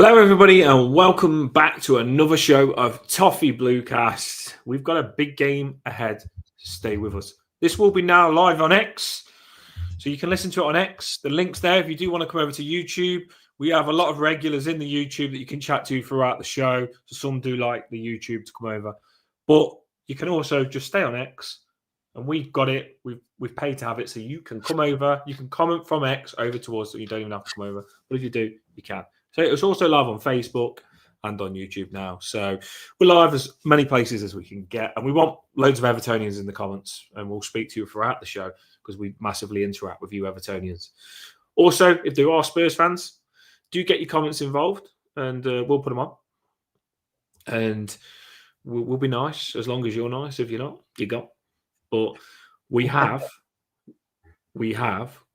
Hello, everybody, and welcome back to another show of Toffee Bluecast. We've got a big game ahead. Stay with us. This will be now live on X, so you can listen to it on X. The link's there if you do want to come over to YouTube. We have a lot of regulars in the YouTube that you can chat to throughout the show. So some do like the YouTube to come over, but you can also just stay on X, and we've got it. We've paid to have it, so you can come over. You can comment from X over to us, so you don't even have to come over. But if you do, you can. So it's also live on Facebook and on YouTube now. So we're live as many places as we can get. And we want loads of Evertonians in the comments. And we'll speak to you throughout the show because we massively interact with you Evertonians. Also, if there are Spurs fans, do get your comments involved and we'll put them on. And we'll be nice as long as you're nice. If you're not, you got. But we have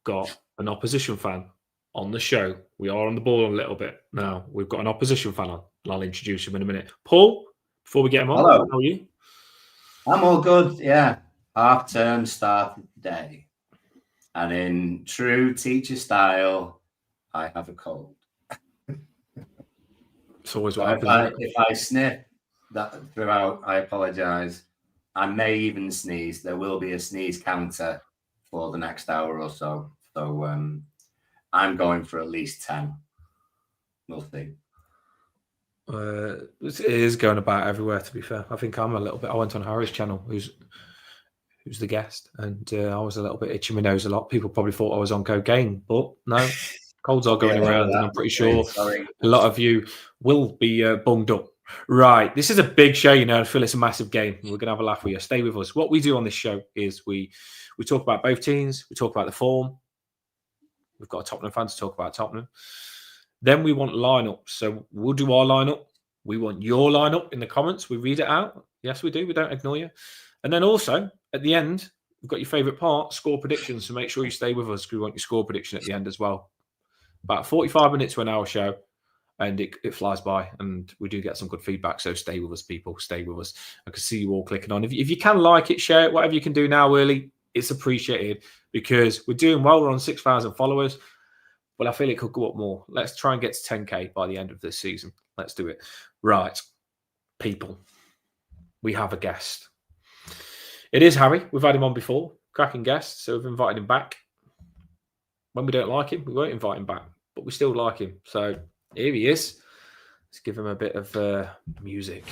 got an opposition fan on the show. We are on the ball a little bit now. We've got an opposition fan on, and I'll introduce him in a minute. Paul, before we get him on, hello. How are you? I'm all good, yeah. Half term started today. And in true teacher style, I have a cold. It's always what happens. If I sniff that throughout, I apologise. I may even sneeze. There will be a sneeze counter for the next hour or so. So I'm going for at least 10. We'll see. It is going about everywhere, to be fair. I think I'm a little bit. I went on Harry's channel, who's the guest, and I was a little bit itching my nose a lot. People probably thought I was on cocaine, but no, colds are going around, and I'm pretty sure a lot of you will be bunged up. Right, this is a big show, you know. I feel it's a massive game. We're going to have a laugh with you. Stay with us. What we do on this show is we talk about both teams. We talk about the form. We've got a Tottenham fan to talk about Tottenham. Then we want lineups. So we'll do our lineup. We want your lineup in the comments. We read it out. Yes, we do. We don't ignore you. And then also, at the end, we've got your favourite part, score predictions. So make sure you stay with us because we want your score prediction at the end as well. About 45 minutes to an hour show. And it flies by. And we do get some good feedback. So stay with us, people. Stay with us. I can see you all clicking on. If you can like it, share it, whatever you can do now early, it's appreciated because we're doing well. We're on 6,000 followers. Well, I feel it could go up more. Let's try and get to 10K by the end of this season. Let's do it. Right, people, we have a guest. It is Harry. We've had him on before. Cracking guest. So we've invited him back. When we don't like him, we won't invite him back. But we still like him. So here he is. Let's give him a bit of music.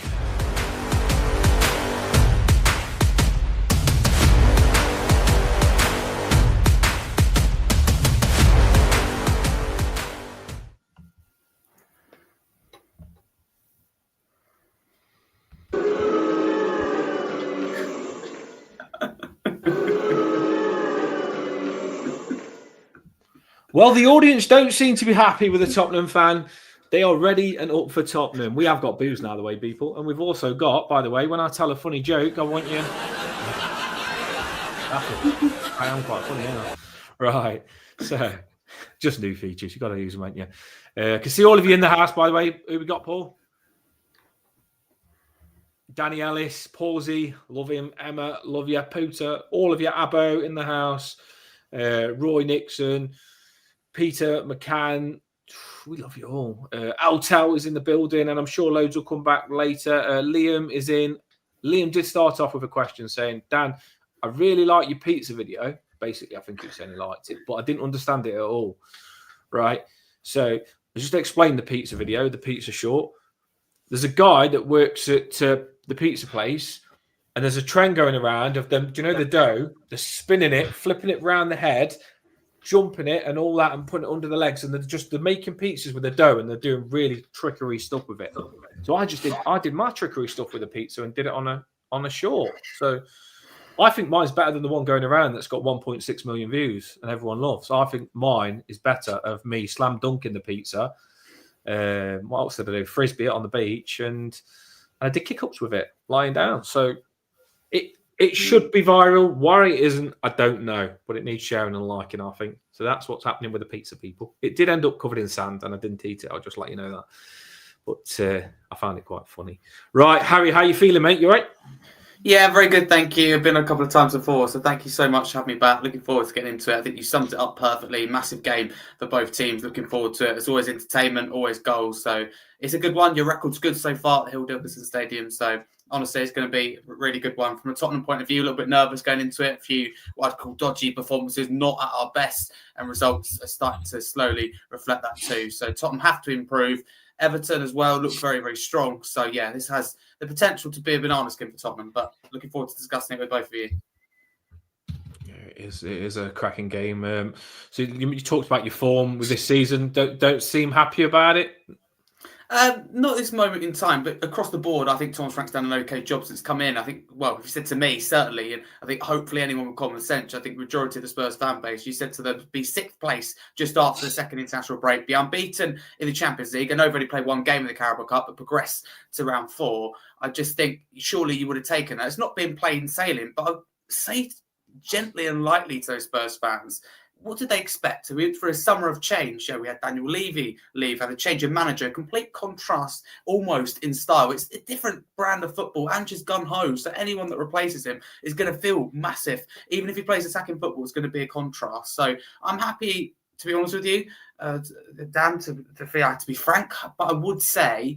Well, the audience don't seem to be happy with the Tottenham fan. They are ready and up for Tottenham. We have got booze now, the way, people. And we've also got, by the way, when I tell a funny joke, I want you... I am quite funny, ain't I? Right. So, just new features. You've got to use them, ain't you? Can see all of you in the house, by the way. Who we got, Paul? Danny Ellis, Paulsy, love him. Emma, love you. Pooter, all of you. Abbo in the house. Roy Nixon. Peter McCann, we love you all. Altel is in the building, and I'm sure loads will come back later. Liam is in. Liam did start off with a question saying, Dan, I really like your pizza video. Basically, I think he was saying he liked it, but I didn't understand it at all. Right? So, I just explained the pizza video, the pizza short. There's a guy that works at the pizza place, and there's a trend going around of them, do you know the dough? They're spinning it, flipping it round the head, jumping it and all that and putting it under the legs, and they're making pizzas with the dough, and they're doing really trickery stuff with it. So I did my trickery stuff with the pizza and did it on a short. So I think mine's better than the one going around that's got 1.6 million views and everyone loves. So I think mine is better of me slam dunking the pizza. What else did I do? Frisbee it on the beach, and I did kick ups with it lying down. So it should be viral. Why it isn't, I don't know. But it needs sharing and liking, I think. So that's what's happening with the pizza, people. It did end up covered in sand, and I didn't eat it. I'll just let you know that. But I found it quite funny. Right, Harry, how you feeling, mate? You all right? Yeah, very good, thank you. I've been a couple of times before, so thank you so much for having me back. Looking forward to getting into it. I think you summed it up perfectly. Massive game for both teams. Looking forward to it. It's always entertainment, always goals. So it's a good one. Your record's good so far at Hill Dickinson Stadium. So honestly, it's going to be a really good one. From a Tottenham point of view, a little bit nervous going into it. A few what I'd call dodgy performances, not at our best, and results are starting to slowly reflect that too. So Tottenham have to improve. Everton as well look very, very strong. So yeah, this has the potential to be a banana skin for Tottenham, but looking forward to discussing it with both of you. Yeah, it is a cracking game. So you talked about your form with this season. Don't seem happy about it. Not at this moment in time, but across the board, I think Thomas Frank's done an okay job since come in. I think, well, if you said to me, certainly, and I think hopefully anyone with common sense, I think majority of the Spurs fan base, you said to them, be sixth place just after the second international break, be unbeaten in the Champions League. I know they've only played one game in the Carabao Cup, but progress to round 4. I just think surely you would have taken that. It's not been plain sailing, but I'd say gently and lightly to those Spurs fans. What did they expect? We went for a summer of change. We had Daniel Levy leave, had a change of manager, complete contrast almost in style. It's a different brand of football. Ange's gun-ho, so anyone that replaces him is going to feel massive. Even if he plays attacking football, it's going to be a contrast. So I'm happy, to be honest with you, Dan, to be frank, but I would say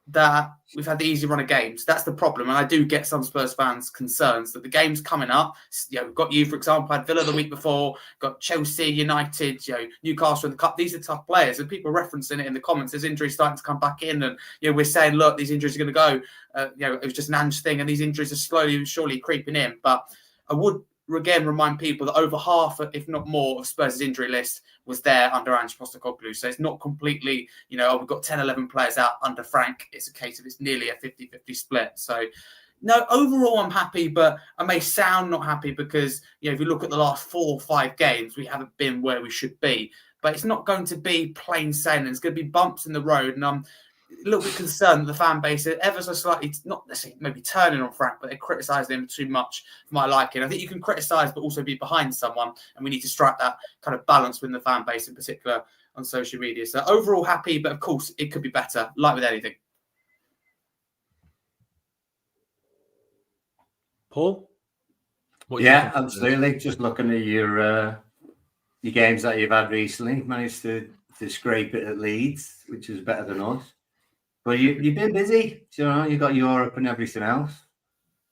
that we've had the easy run of games. That's the problem. And I do get some Spurs fans' concerns that the game's coming up. We've got you, for example, had Villa the week before, got Chelsea, United, Newcastle in the Cup. These are tough players. And people are referencing it in the comments. There's injuries starting to come back in. And, we're saying, look, these injuries are going to go. It was just an Ange thing. And these injuries are slowly and surely creeping in. But I would, again, remind people that over half, if not more, of Spurs' injury list was there under Ange Postecoglou. So it's not completely, we've got 10, 11 players out under Frank. It's a case of it's nearly a 50-50 split. So, no, overall I'm happy, but I may sound not happy because, if you look at the last 4 or 5 games, we haven't been where we should be. But it's not going to be plain sailing. It's going to be bumps in the road. And I'm a little bit concerned that the fan base are ever so slightly, not necessarily maybe turning on Frank, but they're criticising him too much for my liking. I think you can criticise but also be behind someone, and we need to strike that kind of balance within the fan base, in particular on social media. So overall happy, but of course it could be better, like with anything. Paul? Yeah, absolutely. Just looking at your games that you've had recently, managed to scrape it at Leeds, which is better than us. But you've been busy, you got Europe and everything else.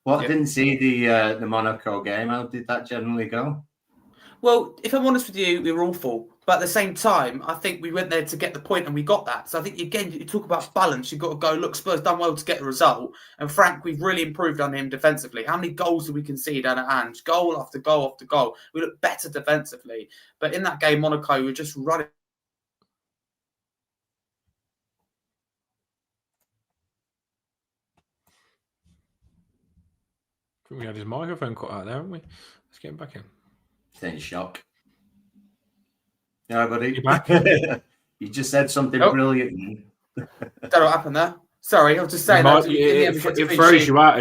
Didn't see the Monaco game. How did that generally go? Well, if I'm honest with you, we were awful. But at the same time, I think we went there to get the point and we got that. So I think, again, you talk about balance. You've got to go, look, Spurs done well to get the result. And Frank, we've really improved on him defensively. How many goals did we concede out of Ange? Goal after goal after goal. We look better defensively. But in that game, Monaco, we were just running. We had his microphone cut out there, haven't we? Let's get him back in. Stay in shock. Yeah, buddy. You back? You just said something brilliant. Don't know what happened there. Sorry, I was just saying it froze you out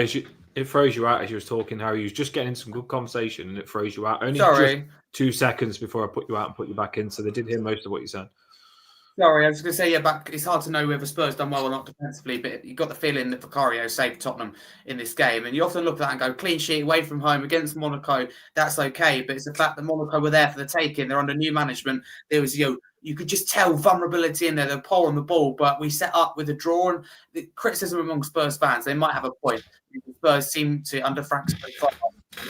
as you was talking, Harry. You was just getting some good conversation and it froze you out. Only just 2 seconds before I put you out and put you back in, so they did hear most of what you said. Sorry, I was going to say, back. It's hard to know whether Spurs done well or not defensively, but you got the feeling that Vicario saved Tottenham in this game. And you often look at that and go, clean sheet away from home against Monaco, that's okay. But it's the fact that Monaco were there for the taking. They're under new management. There was, you could just tell vulnerability in there. They're poor on the ball, but we set up with a draw. And the criticism among Spurs fans, they might have a point. Spurs seem to, under Frank's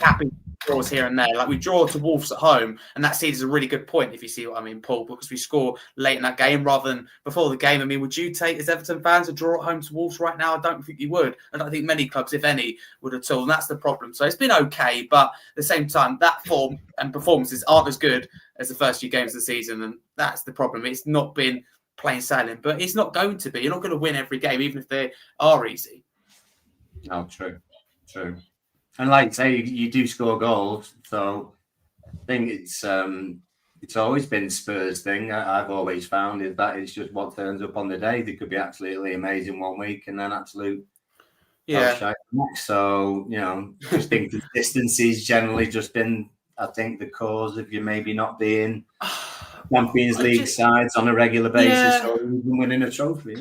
happy draws here and there. Like we draw to Wolves at home, and that seems a really good point, if you see what I mean, Paul, because we score late in that game rather than before the game. I mean, would you take, as Everton fans, a draw at home to Wolves right now? I don't think you would. I don't think many clubs, if any, would at all. And that's the problem. So it's been okay, but at the same time, that form and performances aren't as good as the first few games of the season, and that's the problem. It's not been plain sailing, but it's not going to be. You're not going to win every game, even if they are easy. Oh, true. And like you say, you do score goals. So I think it's always been Spurs thing. I've always found is that it's just what turns up on the day. They could be absolutely amazing one week and then absolute shite next. So, just inconsistencies generally just been, I think, the cause of you maybe not being Champions League sides on a regular basis or even winning a trophy.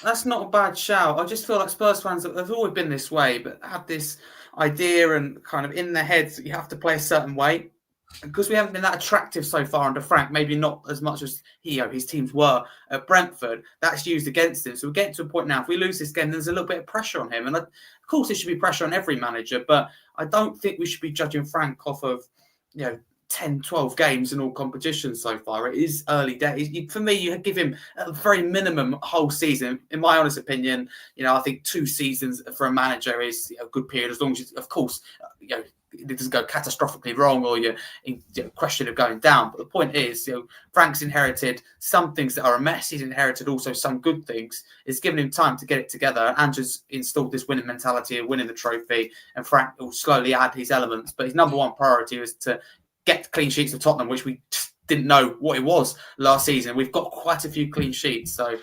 That's not a bad shout. I just feel like Spurs fans, they've always been this way, but had this idea and kind of in their heads that you have to play a certain way. Because we haven't been that attractive so far under Frank, maybe not as much as his teams were at Brentford, that's used against him. So we're getting to a point now, if we lose this game, there's a little bit of pressure on him. And of course, there should be pressure on every manager, but I don't think we should be judging Frank off of, 10, 12 games in all competitions so far. It is early days. For me, you give him a very minimum whole season. In my honest opinion, I think 2 seasons for a manager is a good period, as long as, of course, it doesn't go catastrophically wrong or you're in question of going down. But the point is, Frank's inherited some things that are a mess. He's inherited also some good things. It's given him time to get it together. Andrew's installed this winning mentality of winning the trophy, and Frank will slowly add his elements. But his number one priority is to get clean sheets of Tottenham, which we just didn't know what it was last season. We've got quite a few clean sheets. So,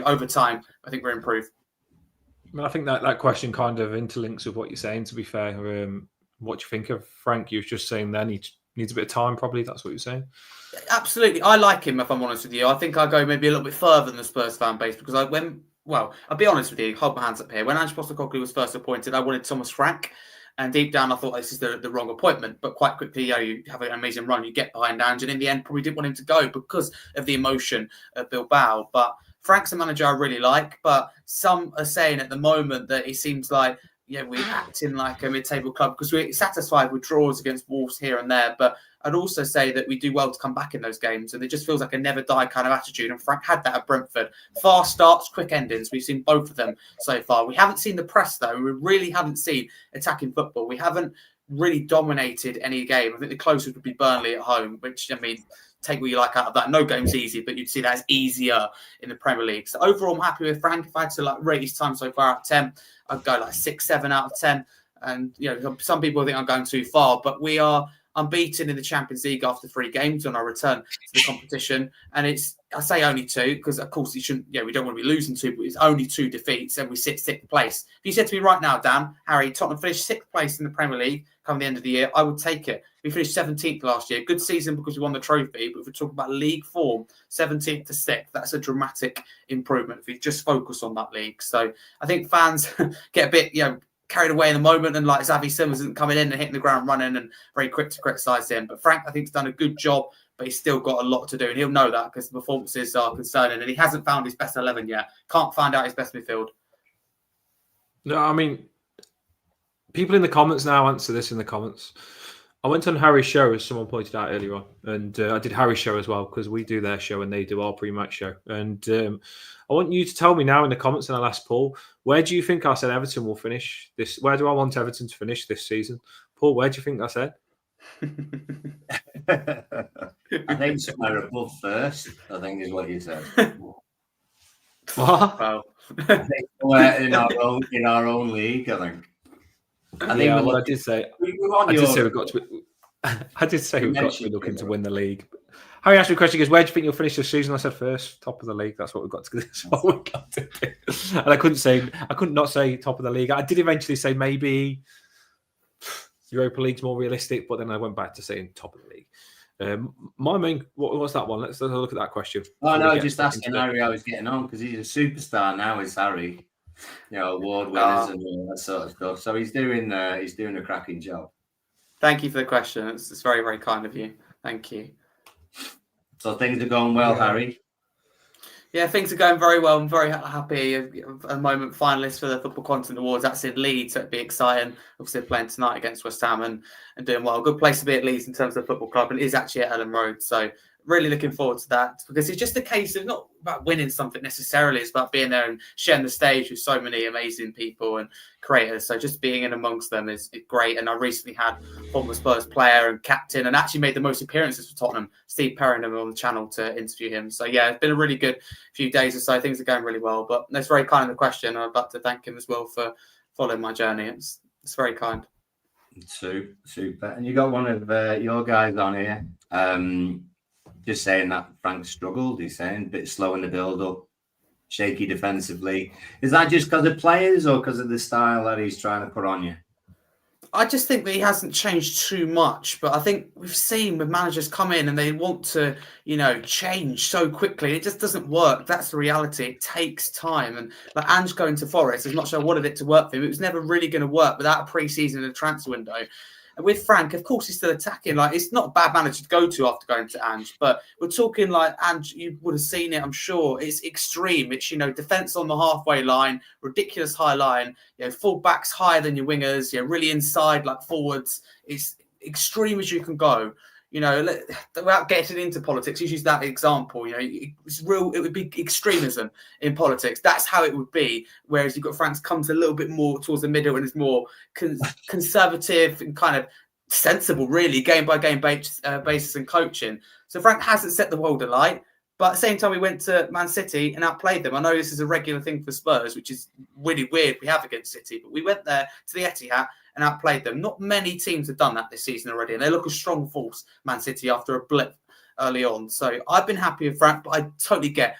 over time, I think we're improved. Well, I think that question kind of interlinks with what you're saying, to be fair. What do you think of Frank? You were just saying then he needs a bit of time, probably. That's what you're saying. Absolutely. I like him, if I'm honest with you. I think I go maybe a little bit further than the Spurs fan base because I'll be honest with you, hold my hands up here. When Ange Postecoglou was first appointed, I wanted Thomas Frank. And deep down, I thought this is the wrong appointment. But quite quickly, you have an amazing run. You get behind Ange. And in the end, probably didn't want him to go because of the emotion of Bilbao. But Frank's a manager I really like. But some are saying at the moment that it seems like, we're acting like a mid-table club because we're satisfied with draws against Wolves here and there. But I'd also say that we do well to come back in those games. And it just feels like a never-die kind of attitude. And Frank had that at Brentford. Fast starts, quick endings. We've seen both of them so far. We haven't seen the press, though. We really haven't seen attacking football. We haven't really dominated any game. I think the closest would be Burnley at home, which, take what you like out of that. No game's easy, but you'd see that as easier in the Premier League. So overall, I'm happy with Frank. If I had to rate his time so far out of 10, I'd go 6, 7 out of 10. And some people think I'm going too far, but we are unbeaten in the Champions League after 3 games on our return to the competition. And I say only 2 because, of course, we don't want to be losing 2, but it's only 2 defeats and we sit 6th place. If you said to me right now, Dan, Harry, Tottenham finished 6th place in the Premier League come the end of the year, I would take it. We finished 17th last year. Good season because we won the trophy, but if we talk about league form, 17th to 6th, that's a dramatic improvement if we just focus on that league. So I think fans get a bit, carried away in the moment, and like Xavi Simons isn't coming in and hitting the ground running and very quick to criticise him. But Frank, I think, has done a good job, but he's still got a lot to do, and he'll know that because the performances are concerning, and he hasn't found his best 11 yet. Can't find out his best midfield. No, I mean, people in the comments now answer this in the comments. I went on Harry's show, as someone pointed out earlier on, and I did Harry's show as well because we do their show and they do our pre-match show. And I want you to tell me now in the comments, and I'll ask Paul, where do you think I said Everton will finish this? Where do I want Everton to finish this season? Paul, where do you think I said? I think somewhere above first, I think is what you said. What? Wow. I think somewhere in our own league, I think. I did say we've got to be looking to win the league. Harry asked me a question, he goes, where do you think you'll finish this season? I said first, top of the league. That's what we've got to do. That's what we've got to do. And I couldn't not say top of the league. I did eventually say maybe Europa League's more realistic, but then I went back to saying top of the league. My main, what's that one? Let's have a look at that question. Oh no, just asking Harry how he's getting on because he's a superstar now. Is Harry? Award winners and all that sort of stuff. So he's doing a cracking job. Thank you for the question. It's very, very kind of you. Thank you. So things are going well, Harry. Yeah, things are going very well. I'm very happy. At the moment, finalists for the Football Content Awards. That's in Leeds, so it'd be exciting. Obviously, playing tonight against West Ham and doing well. Good place to be at Leeds in terms of the football club, and it is actually at Ellen Road. So really looking forward to that because it's just a case of not about winning something necessarily. It's about being there and sharing the stage with so many amazing people and creators. So just being in amongst them is great. And I recently had former Spurs player and captain and actually made the most appearances for Tottenham, Steve Perringham, on the channel to interview him. So yeah, it's been a really good few days or so. Things are going really well. But that's very kind of the question. I'd like to thank him as well for following my journey. It's very kind. Super. And you got one of your guys on here. Just saying that Frank struggled. He's saying a bit slow in the build-up, shaky defensively. Is that just because of players or because of the style that he's trying to put on you? I just think that he hasn't changed too much, but I think we've seen when managers come in and they want to, change so quickly. It just doesn't work. That's the reality. It takes time. And like Ange going to Forest, as much as I wanted it to work for him, it was never really going to work without a pre-season and a transfer window. And with Frank, of course, he's still attacking. Like, it's not a bad manager to go to after going to Ange, but we're talking like Ange, you would have seen it, I'm sure. It's extreme. It's, defence on the halfway line, ridiculous high line, full backs higher than your wingers, really inside, like forwards. It's extreme as you can go. Without getting into politics, you use that example. It's real. It would be extremism in politics. That's how it would be. Whereas you've got Frank comes a little bit more towards the middle and is more conservative and kind of sensible, really, game by game basis and coaching. So Frank hasn't set the world alight. But at the same time, we went to Man City and outplayed them. I know this is a regular thing for Spurs, which is really weird we have against City. But we went there to the Etihad and outplayed them. Not many teams have done that this season already. And they look a strong force, Man City, after a blip early on. So I've been happy with Frank, but I totally get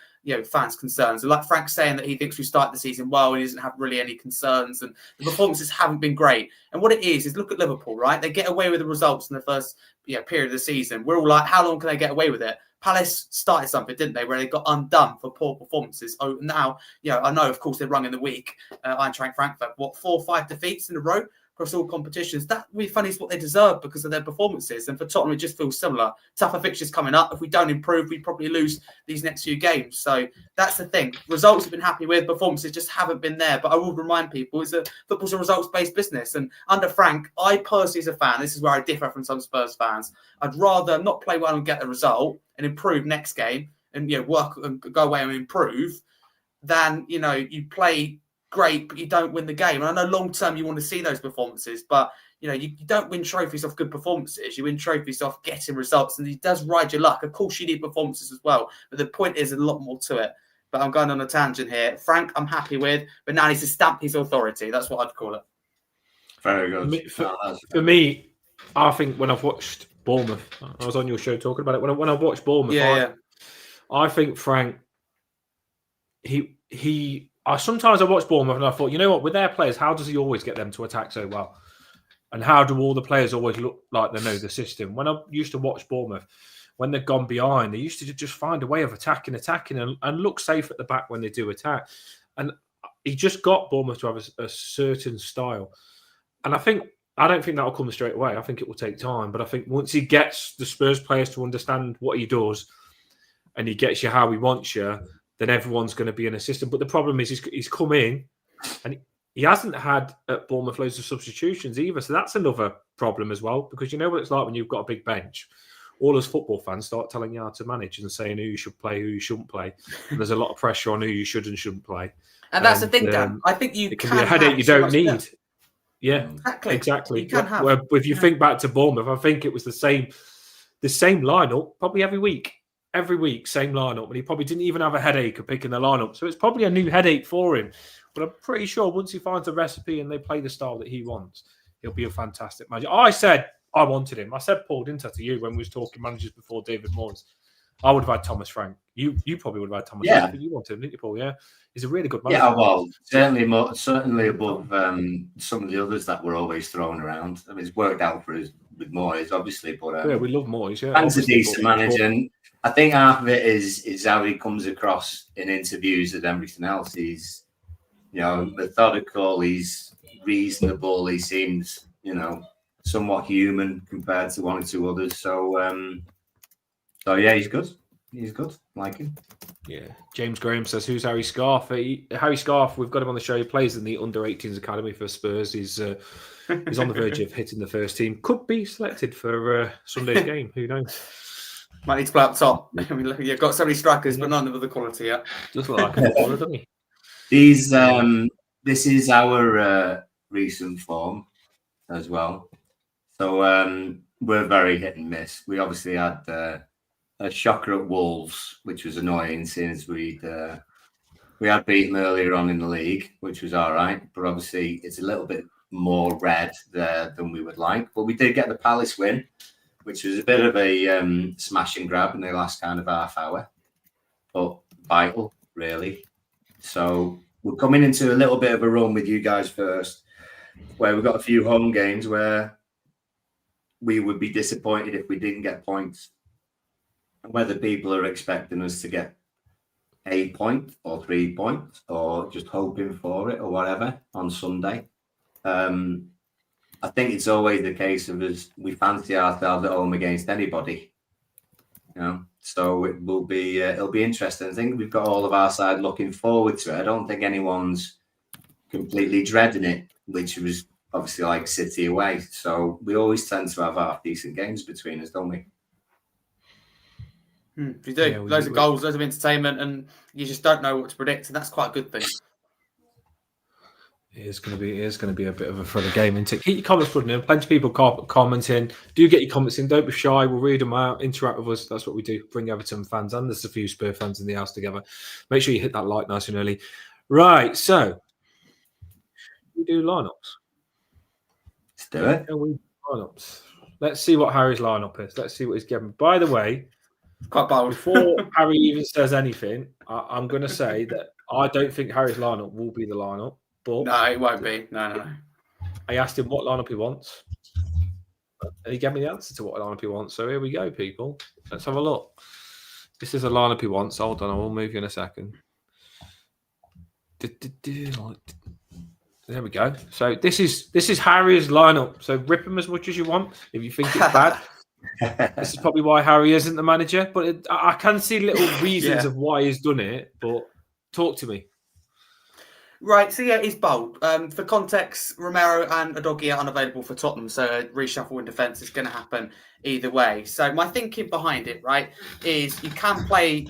fans' concerns. And like Frank saying that he thinks we started the season well and he doesn't have really any concerns. And the performances haven't been great. And what it is look at Liverpool, right? They get away with the results in the first period of the season. We're all like, how long can they get away with it? Palace started something, didn't they, where they got undone for poor performances. Oh, now, I know, of course, they're rung in the week. Eintracht Frankfurt, 4 or 5 defeats in a row across all competitions. That would be funny is what they deserve because of their performances. And for Tottenham, it just feels similar. Tougher fixtures coming up. If we don't improve, we probably lose these next few games. So that's the thing. Results have been happy with. Performances just haven't been there. But I will remind people, football's a results-based business. And under Frank, I personally, as a fan, this is where I differ from some Spurs fans. I'd rather not play well and get the result and improve next game and work and go away and improve than you play great but you don't win the game. And I know long term you want to see those performances, but you don't win trophies off good performances. You win trophies off getting results, and he does ride your luck. Of course you need performances as well, but the point is a lot more to it. But I'm going on a tangent here. Frank I'm happy with, but now he needs to stamp his authority. That's what I'd call it. Very good. For me, I think when I've watched Bournemouth, I was on your show talking about it. When I watched Bournemouth, I think Frank, sometimes I watch Bournemouth and I thought, you know what, with their players, how does he always get them to attack so well? And how do all the players always look like they know the system? When I used to watch Bournemouth, when they've gone behind, they used to just find a way of attacking and look safe at the back when they do attack. And he just got Bournemouth to have a certain style. And I don't think that'll come straight away. I think it will take time. But I think once he gets the Spurs players to understand what he does and he gets you how he wants you, then everyone's going to be in a system. But the problem is he's come in and he hasn't had at Bournemouth loads of substitutions either. So that's another problem as well, because you know what it's like when you've got a big bench. All us football fans start telling you how to manage and saying who you should play, who you shouldn't play. And there's a lot of pressure on who you should and shouldn't play. And that's the thing, Dan. I think it can be a headache you don't need. Yeah, exactly. You can have. Well, if you think back to Bournemouth, I think it was the same lineup probably every week, same lineup, and he probably didn't even have a headache of picking the lineup. So it's probably a new headache for him. But I'm pretty sure once he finds a recipe and they play the style that he wants, he'll be a fantastic manager. I said I wanted him. I said, Paul, didn't I, to you when we was talking managers before David Moyes? I would have had Thomas Frank. You probably would have had Thomas Frank, but you wanted him, didn't you, Paul? Yeah, he's a really good manager. Yeah, well, certainly above some of the others that were always thrown around. I mean, it's worked out for us with Moyes, obviously, but yeah, we love Moyes. Yeah, Frank's a decent manager, and I think half of it is how he comes across in interviews and everything else. He's methodical. He's reasonable. He seems somewhat human compared to one or two others. So yeah, he's good. He's good. Like him. Yeah. James Graham says, who's Harry Scarf? Harry Scarf, we've got him on the show. He plays in the under-18s academy for Spurs. He's on the verge of hitting the first team. Could be selected for Sunday's game. Who knows? Might need to play up top. You've got so many strikers, but none of the quality yet. Just look like a footballer, doesn't he? This is our recent form as well. So we're very hit and miss. We obviously had a shocker at Wolves, which was annoying since we had beaten earlier on in the league, which was all right. But obviously it's a little bit more red there than we would like. But we did get the Palace win, which was a bit of a smash and grab in the last kind of half hour, but vital, really. So we're coming into a little bit of a run with you guys first. where we've got a few home games where we would be disappointed if we didn't get points. And whether people are expecting us to get a point or 3 points or just hoping for it or whatever on Sunday. I think it's always the case of us, we fancy ourselves at home against anybody. So it'll be interesting. I think we've got all of our side looking forward to it. I don't think anyone's completely dreading it, which was obviously like City away. So we always tend to have half decent games between us, don't we? You do. Loads of goals, loads of entertainment, and you just don't know what to predict, and that's quite a good thing. It is going to be a bit of a thriller game, isn't it? Keep your comments putting in. Plenty of people commenting. Do get your comments in. Don't be shy. We'll read them out. Interact with us. That's what we do. Bring Everton fans, and there's a few Spur fans in the house together. Make sure you hit that like nice and early. Right, so we do lineups. Let's do it. Lineups. Let's see what Harry's lineup is. Let's see what he's given. By the way, quite bold. Before Harry even says anything, I'm going to say that I don't think Harry's lineup will be the lineup. But no, it won't be. No. I asked him what lineup he wants, and he gave me the answer to what lineup he wants. So here we go, people. Let's have a look. This is a lineup he wants. Hold on, I will move you in a second. There we go. So this is Harry's lineup. So rip him as much as you want if you think it's bad. This is probably why Harry isn't the manager, but I can see little reasons of why he's done it. But talk to me. Right, so he's bold. For context, Romero and Udogie are unavailable for Tottenham, so a reshuffle in defence is going to happen either way. So my thinking behind it, right, is you can play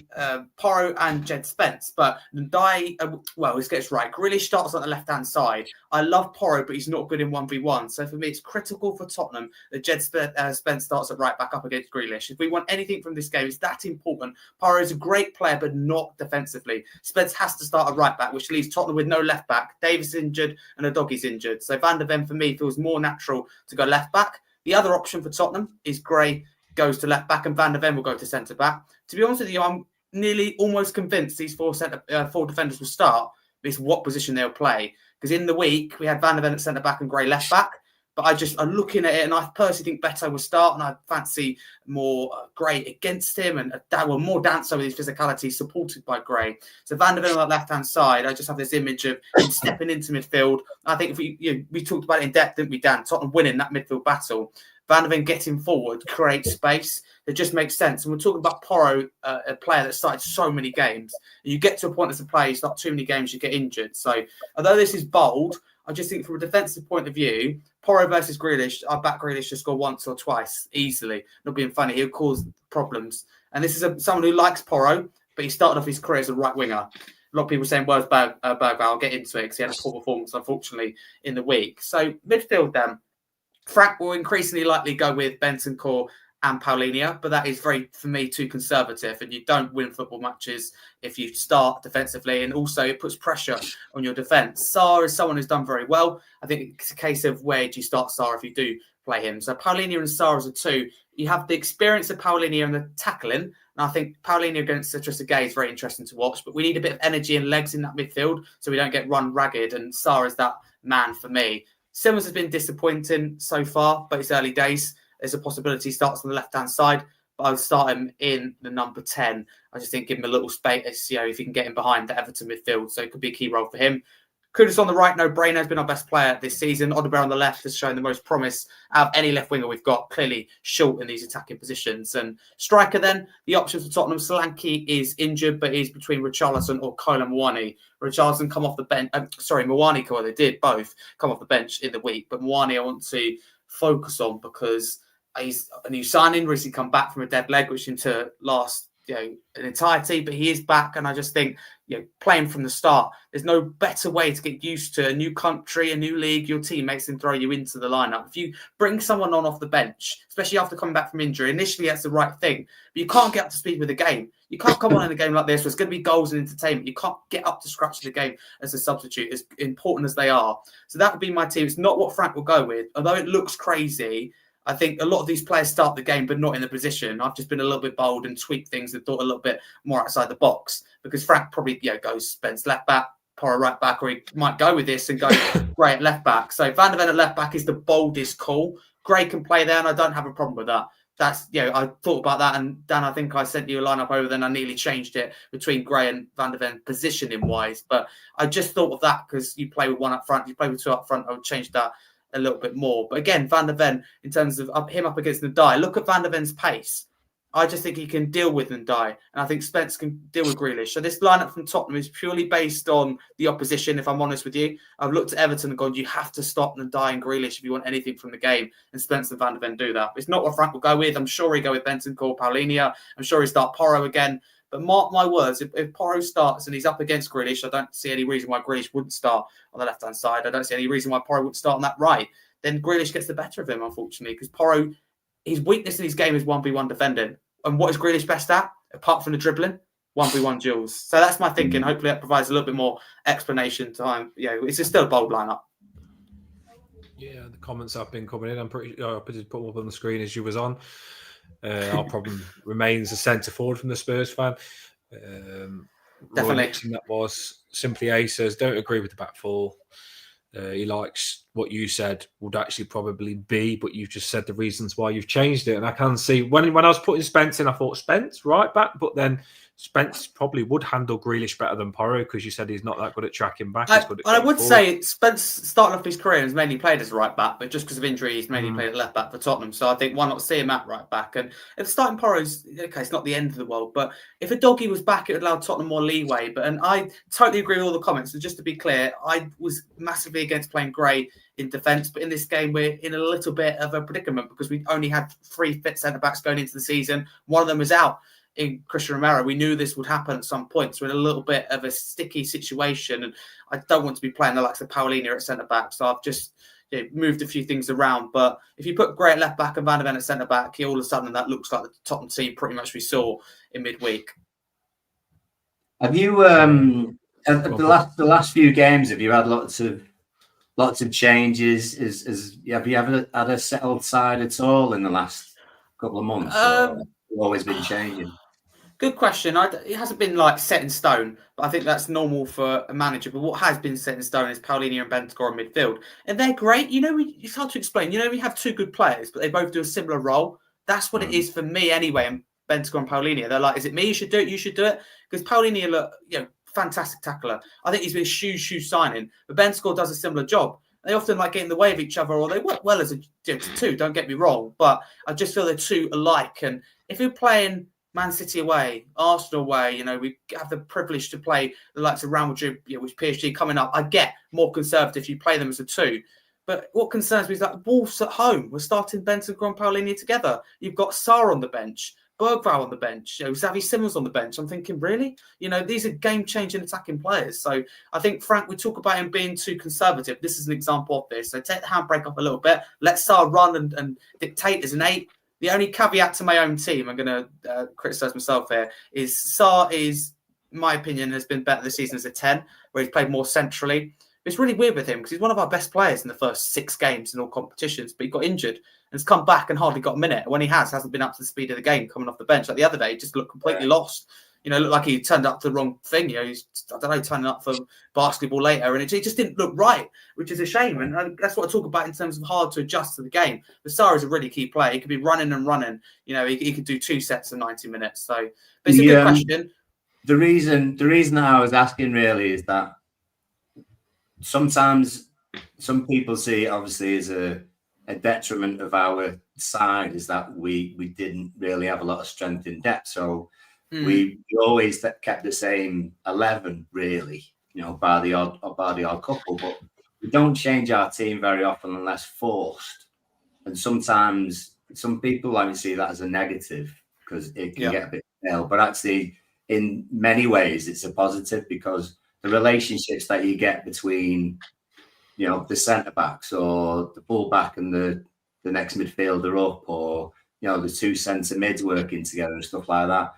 Porro and Jed Spence, but this gets right. Grealish starts on the left-hand side. I love Porro, but he's not good in 1v1. So for me, it's critical for Tottenham that Jed Spence starts at right back up against Grealish. If we want anything from this game, it's that important. Porro is a great player, but not defensively. Spence has to start at right back, which leaves Tottenham with no left back. Davis injured and Udogie's injured. So Van der Ven, for me, feels more natural to go left back. The other option for Tottenham is Gray goes to left back and Van der Ven will go to centre back. To be honest with you, I'm nearly almost convinced these four defenders will start. But it's what position they'll play. Because in the week, we had Van der Ven at centre back and Gray left back. But I'm looking at it and I personally think Beto will start and I fancy more Gray against him and more Danso with his physicality supported by Gray. So Van der Ven on that left-hand side, I just have this image of him stepping into midfield. I think if we talked about it in depth, didn't we, Dan? Tottenham winning that midfield battle. Van der Ven getting forward, create space. It just makes sense. And we're talking about Porro, a player that started so many games. And you get to a point as a player, you start too many games, you get injured. So although this is bold, I just think from a defensive point of view, Porro versus Grealish, I back Grealish to score once or twice easily. Not being funny, he'll cause problems. And this is someone who likes Porro, but he started off his career as a right winger. A lot of people saying, where's Bergwijn? I'll get into it because he had a poor performance, unfortunately, in the week. So midfield then, Frank will increasingly likely go with Bentancur and Paulinho, but that is very, for me, too conservative. And you don't win football matches if you start defensively. And also it puts pressure on your defence. Sarr is someone who's done very well. I think it's a case of where do you start Sarr if you do play him. So Paulinho and Sarr as a two. You have the experience of Paulinho and the tackling. And I think Paulinho against Trezeguet is very interesting to watch. But we need a bit of energy and legs in that midfield so we don't get run ragged. And Sarr is that man for me. Simmons has been disappointing so far, but it's early days. There's a possibility he starts on the left-hand side, but I'll start him in the number 10. I just think give him a little space, if he can get him behind the Everton midfield. So it could be a key role for him. Kudus on the right, no brainer, has been our best player this season. Odegaard on the left has shown the most promise out of any left winger we've got, clearly short in these attacking positions. And striker then, the option for Tottenham, Solanke is injured, but he's between Richarlison or Kolo Muani. Richarlison come off the bench, Muani, they did both come off the bench in the week, but Muani I want to focus on because he's a new signing, recently come back from a dead leg, which seemed to last an entirety, but he is back. And I just think, playing from the start, there's no better way to get used to a new country, a new league, your teammates, and throw you into the lineup. If you bring someone on off the bench, especially after coming back from injury, initially that's the right thing, but you can't get up to speed with the game. You can't come on in a game like this where it's going to be goals and entertainment. You can't get up to scratch the game as a substitute, as important as they are. So that would be my team. It's not what Frank will go with, although it looks crazy. I think a lot of these players start the game, but not in the position. I've just been a little bit bold and tweaked things and thought a little bit more outside the box because Frank probably goes Spence left back, Porro right back, or he might go with this and go Gray at left back. So Van der Ven at left back is the boldest call. Gray can play there, and I don't have a problem with that. That's, I thought about that, and Dan, I think I sent you a lineup over, then I nearly changed it between Gray and Van der Ven positioning wise. But I just thought of that because you play with one up front, you play with two up front. I would change that a little bit more. But again, Van der Ven, in terms of him up against Ndai, look at Van der Ven's pace. I just think he can deal with Ndai, and I think Spence can deal with Grealish. So this lineup from Tottenham is purely based on the opposition, if I'm honest with you. I've looked at Everton and gone, you have to stop Ndai and Grealish if you want anything from the game, and Spence and Van der Ven do that. It's not what Frank will go with. I'm sure he'll go with Bentancur, Paulinho. I'm sure he'll start Porro again. But mark my words, if Porro starts and he's up against Grealish, I don't see any reason why Grealish wouldn't start on the left-hand side. I don't see any reason why Porro wouldn't start on that right. Then Grealish gets the better of him, unfortunately, because Porro, his weakness in his game is 1v1 defending. And what is Grealish best at, apart from the dribbling? 1v1 duels. So that's my thinking. Hopefully that provides a little bit more explanation time. It's just still a bold lineup. Yeah, the comments have been coming in. I'm pretty sure I put them up on the screen as you was on. Our problem remains a centre forward from the Spurs fan. Definitely. That was Simply A says, don't agree with the back four. He likes what you said would actually probably be, but you've just said the reasons why you've changed it. And I can see when I was putting Spence in, I thought Spence right back, but then Spence probably would handle Grealish better than Porro because you said he's not that good at tracking back. I would say Spence starting off his career has mainly played as a right back, but just because of injury, he's mainly played at left back for Tottenham. So I think why not see him at right back? And if starting Porro's okay, it's not the end of the world, but if a doggy was back, it would allow Tottenham more leeway. And I totally agree with all the comments. And just to be clear, I was massively against playing Gray in defence, but in this game we're in a little bit of a predicament because we only had 3 fit centre backs going into the season. One of them was out in Christian Romero. We knew this would happen at some point, so we're in a little bit of a sticky situation, and I don't want to be playing the likes of Paulinho at centre back, so I've just moved a few things around. But if you put Gray at left back and Van der Ven at centre back, all of a sudden that looks like the Tottenham team pretty much we saw in midweek. Have you the last few games? Have you had lots of changes? Have you ever had a settled side at all in the last couple of months? Or always been changing? Good question. It hasn't been like set in stone, but I think that's normal for a manager. But what has been set in stone is Paulinho and Bentancur in midfield, and they're great. it's hard to explain. We have 2 good players, but they both do a similar role. That's what it is for me anyway. And Bentancur and Paulinho, they're like, is it me? You should do it. You should do it because Paulinho, look, fantastic tackler. I think he's been a huge signing, but Bentancur does a similar job. They often like get in the way of each other, or they work well as a two. Don't get me wrong, but I just feel they're too alike. And if you're playing Man City away, Arsenal away, we have the privilege to play the likes of Real Madrid, which PSG coming up. I get more conservative if you play them as a 2. But what concerns me is that Wolves at home, we're starting Bentancur and Paulinho together. You've got Sarr on the bench, Bergvall on the bench, Xavi Simons on the bench. I'm thinking, really? These are game-changing attacking players. So I think, Frank, we talk about him being too conservative. This is an example of this. So take the handbrake off a little bit. Let Sarr run and dictate as an 8. The only caveat to my own team, I'm going to criticise myself here, is Sarr is, in my opinion, has been better this season as a 10, where he's played more centrally. It's really weird with him because he's one of our best players in the first 6 games in all competitions, but he got injured and has come back and hardly got a minute. When he hasn't been up to the speed of the game coming off the bench. Like the other day, he just looked completely lost. Looked like he turned up to the wrong thing. He's, turning up for basketball later, and it just didn't look right, which is a shame. And that's what I talk about in terms of hard to adjust to the game. But Sarr is a really key player. He could be running and running. He could do 2 sets of 90 minutes. So, but it's a good question. The reason that I was asking really is that sometimes some people see it obviously as a detriment of our side is that we didn't really have a lot of strength in depth. So we always kept the same 11 really, bar the odd couple, but we don't change our team very often unless forced. And sometimes some people like to see that as a negative because it can get a bit stale. But actually, in many ways, it's a positive because the relationships that you get between, the centre backs or the full back and the next midfielder up, or the 2 centre mids working together and stuff like that.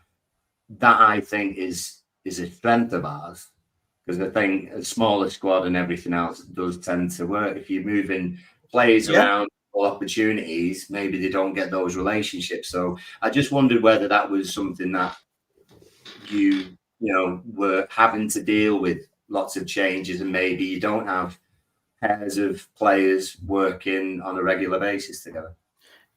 That I think is a strength of ours because I think a smaller squad and everything else does tend to work. If you're moving players around for opportunities, maybe they don't get those relationships. So I just wondered whether that was something that you were having to deal with lots of changes, and maybe you don't have pairs of players working on a regular basis together?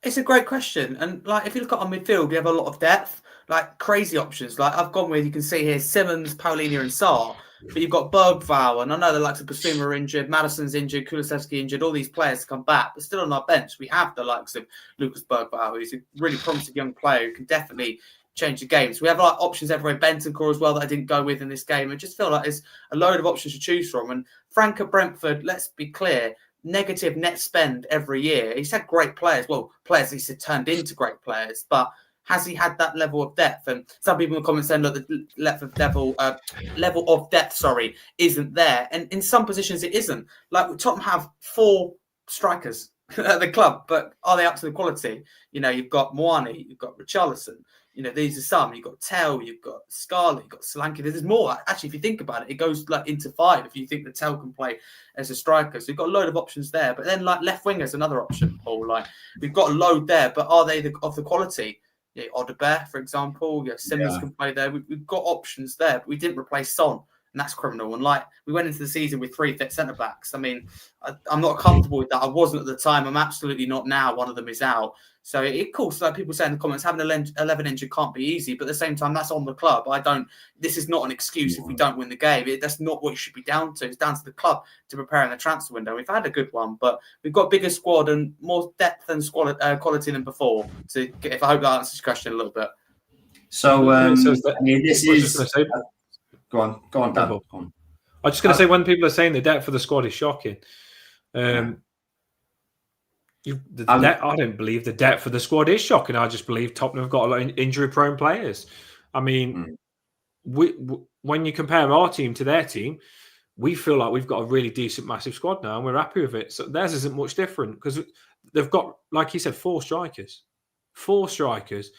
It's a great question. And like, if you look at our midfield, we have a lot of depth, like crazy options. Like I've gone with, you can see here, Simmons, Paulinho and Sarr. But you've got Bergvall, and I know the likes of Basuma are injured, Madison's injured, Kulusevski injured, all these players to come back. But still on our bench, we have the likes of Lucas Bergvall, who's a really promising young player who can definitely change the game. So we have like options everywhere. Bentancur as well that I didn't go with in this game. I just feel like there's a load of options to choose from. And Frank at Brentford, let's be clear, negative net spend every year. He's had great players. Well, players he's turned into great players, but has he had that level of depth? And some people in the comments saying, look, the level of depth, isn't there. And in some positions, it isn't. Like Tottenham have 4 strikers at the club, but are they up to the quality? You know, you've got Moani, you've got Richarlison. You know, these are some. You've got Tell, you've got Scarlett, you've got Solanke. There's more. Actually, if you think about it, it goes like into 5 if you think that Tell can play as a striker. So you've got a load of options there. But then like left winger is another option, Paul. Like we've got a load there, but are they of the quality? Yeah, Odobert, for example. Yeah, Simmons can play there. We've got options there, but we didn't replace Son. And that's criminal. And like we went into the season with 3 fit centre backs. I mean, I'm not comfortable with that. I wasn't at the time. I'm absolutely not now. One of them is out. So it course, like people say in the comments, having 11 injured can't be easy. But at the same time, that's on the club. This is not an excuse if we don't win the game. That's not what it should be down to. It's down to the club to prepare in the transfer window. We've had a good one, but we've got a bigger squad and more depth and quality than before. So if I hope that answers your question a little bit. So, I mean, this is... Go on, Dan. I'm just going to say, when people are saying the depth of the squad is shocking, I don't believe the depth of the squad is shocking. I just believe Tottenham have got a lot of injury-prone players. I mean, when you compare our team to their team, we feel like we've got a really decent, massive squad now, and we're happy with it. So theirs isn't much different because they've got, like you said, 4 strikers. 4 strikers.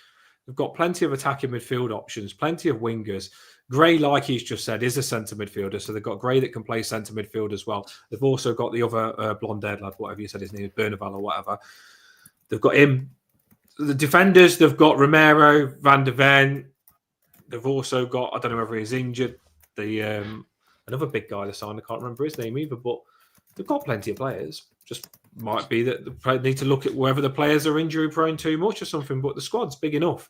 They've got plenty of attacking midfield options, plenty of wingers. Gray, like he's just said, is a centre midfielder. So they've got Gray that can play centre midfield as well. They've also got the other blonde-haired lad, whatever you said his name is, Bernaval or whatever. They've got him. The defenders, they've got Romero, Van der Ven. They've also got, I don't know whether he's injured, another big guy they signed. I can't remember his name either, but they've got plenty of players. Just might be that they need to look at whether the players are injury-prone too much or something, but the squad's big enough.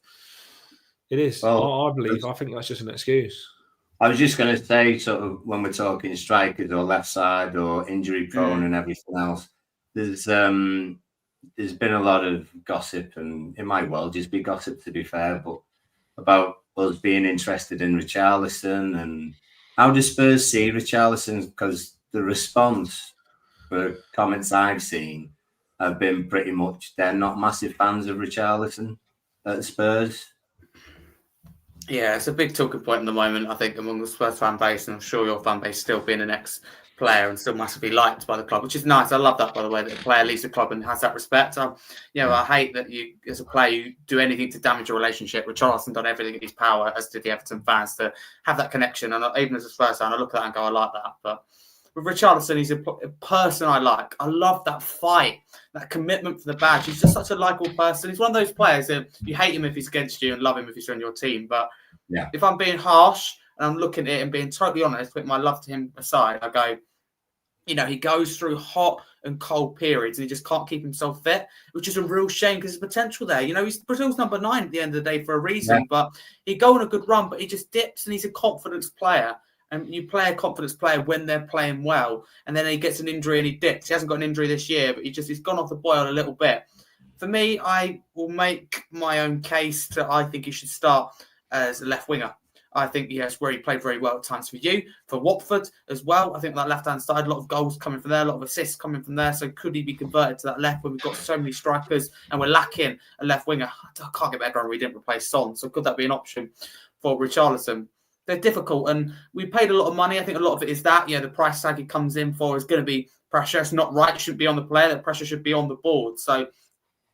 It is. Well, I think that's just an excuse. I was just going to say, sort of, when we're talking strikers or left side or injury prone and everything else, there's been a lot of gossip, and it might well just be gossip, to be fair, but about us being interested in Richarlison. And how do Spurs see Richarlison? Because the response for comments I've seen have been pretty much they're not massive fans of Richarlison at Spurs. Yeah, it's a big talking point at the moment, I think, among the Spurs fan base, and I'm sure your fan base still being an ex-player and still massively liked by the club, which is nice. I love that, by the way, that a player leaves the club and has that respect. I hate that you, as a player, you do anything to damage a relationship. Richarlison done everything in his power, as did the Everton fans, to have that connection. And even as a Spurs fan, I look at that and go, I like that. But with Richarlison, he's a person I like. I love that fight, that commitment for the badge. He's just such a likable person. He's one of those players that you hate him if he's against you and love him if he's on your team. But if I'm being harsh and I'm looking at it and being totally honest, putting my love to him aside, I go, he goes through hot and cold periods and he just can't keep himself fit, which is a real shame because there's potential there. He's Brazil's number 9 at the end of the day for a reason, but he'd go on a good run, but he just dips, and he's a confidence player. And you play a confidence player when they're playing well, and then he gets an injury and he dips. He hasn't got an injury this year, but he's gone off the boil a little bit. For me, I will make my own case that I think he should start as a left winger. I think where he played very well at times for Watford as well. I think that left-hand side, a lot of goals coming from there, a lot of assists coming from there. So could he be converted to that left when we've got so many strikers and we're lacking a left winger? I can't get my head around we didn't replace Son. So could that be an option for Richarlison? They're difficult, and we paid a lot of money. I think a lot of it is that, the price tag he comes in for is going to be pressure. It's not right. It shouldn't be on the player. That pressure should be on the board. So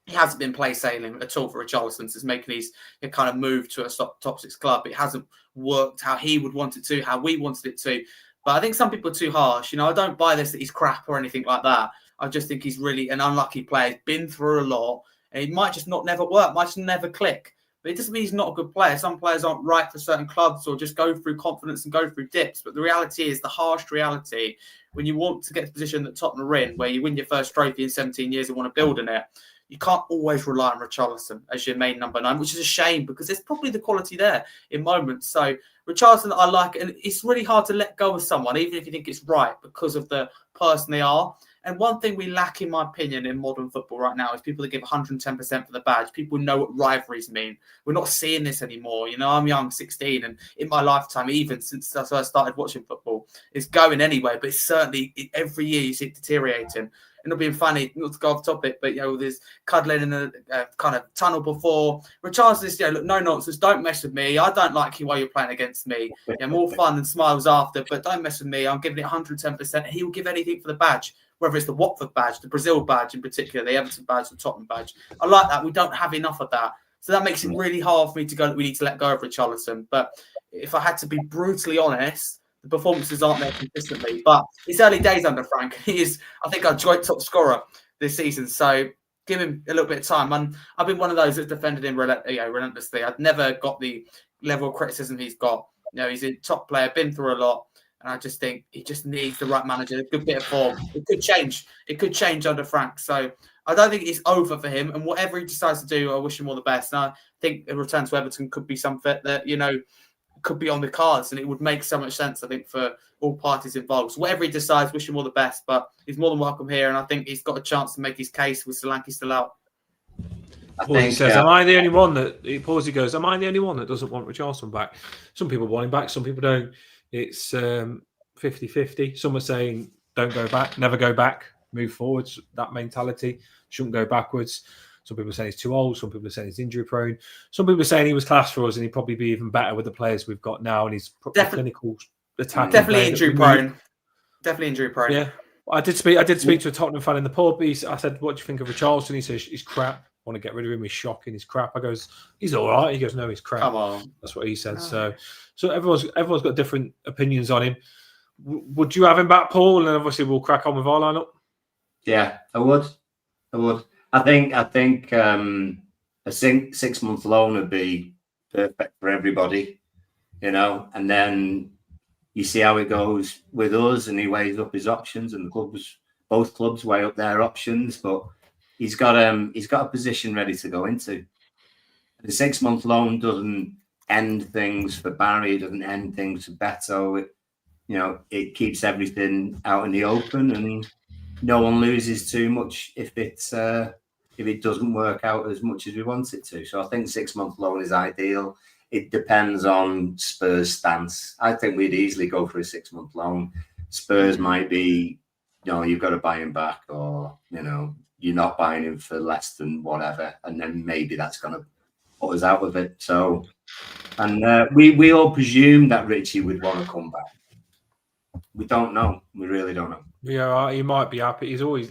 he hasn't been play sailing at all for Richarlison since making his kind of move to a top 6 club. It hasn't worked how he would want it to, how we wanted it to. But I think some people are too harsh. I don't buy this that he's crap or anything like that. I just think he's really an unlucky player. He's been through a lot, and he might just never work, might just never click. But it doesn't mean he's not a good player. Some players aren't right for certain clubs or just go through confidence and go through dips. But the reality is, the harsh reality, when you want to get to the position that Tottenham are in, where you win your first trophy in 17 years and want to build on it, you can't always rely on Richarlison as your main number 9, which is a shame because there's probably the quality there in moments. So Richarlison, I like, and it's really hard to let go of someone, even if you think it's right, because of the person they are. And one thing we lack, in my opinion, in modern football right now is people that give 110% for the badge. People know what rivalries mean. We're not seeing this anymore. You know, I'm young, 16, and in my lifetime, even since I first started watching football, it's going anyway. But it's certainly, every year you see it deteriorating. And not being funny, not to go off topic, but, you know, there's cuddling in a kind of tunnel before. Richarlison is, you know, look, no nonsense, don't mess with me. I don't like you while you're playing against me. Yeah, more fun and smiles after, but don't mess with me. I'm giving it 110%. He will give anything for the badge, whether it's the Watford badge, the Brazil badge in particular, the Everton badge, the Tottenham badge. I like that. We don't have enough of that. So that makes it really hard for me to go, we need to let go of Richarlison. But if I had to be brutally honest, the performances aren't there consistently. But it's early days under Frank. He is, I think, our joint top scorer this season. So give him a little bit of time. And I've been one of those that defended him relentlessly. I've never got the level of criticism he's got. You know, he's a top player, been through a lot. And I just think he just needs the right manager, a good bit of form. It could change. It could change under Frank. So I don't think it's over for him. And whatever he decides to do, I wish him all the best. And I think a return to Everton could be something that, you know, could be on the cards. And it would make so much sense, I think, for all parties involved. So whatever he decides, wish him all the best. But he's more than welcome here. And I think he's got a chance to make his case with Solanke still out. He says, am I the only one that, he goes, am I the only one that doesn't want Richarlison back? Some people want him back, some people don't. It's 50-50. Some are saying, don't go back, never go back, move forwards. That mentality, shouldn't go backwards. Some people are saying he's too old. Some people are saying he's injury prone. Some people are saying he was class for us and he'd probably be even better with the players we've got now. And he's probably clinical attacking. Definitely injury prone. Definitely injury prone. Yeah. I did speak to a Tottenham fan in the pub. I said, what do you think of Richarlison? He says, he's crap. I want to get rid of him. He's shocking. He's crap. I goes, he's all right. He goes, no, he's crap. Come on. That's what he said. Oh. So everyone's got different opinions on him. Would you have him back, Paul? And then obviously we'll crack on with our lineup. Yeah, I would. I think a 6 month loan would be perfect for everybody, you know. And then you see how it goes with us, and he weighs up his options, and both clubs weigh up their options. But he's got a position ready to go into. The 6 month loan doesn't end things for Barry. It doesn't end things for Beto. It keeps everything out in the open, and no one loses too much if it doesn't work out as much as we want it to. So I think 6 month loan is ideal. It depends on Spurs' stance. I think we'd easily go for a 6 month loan. Spurs might be, you've got to buy him back, or you're not buying him for less than whatever, and then maybe that's going to put us out of it. So, and we all presume that Richie would want to come back. We don't know. We really don't know. Yeah, he might be happy. He always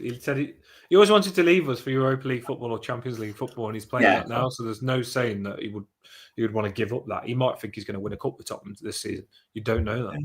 wanted to leave us for Europa League football or Champions League football, and he's playing that now. So there's no saying that he would want to give up that. He might think he's going to win a cup with Tottenham this season. You don't know that.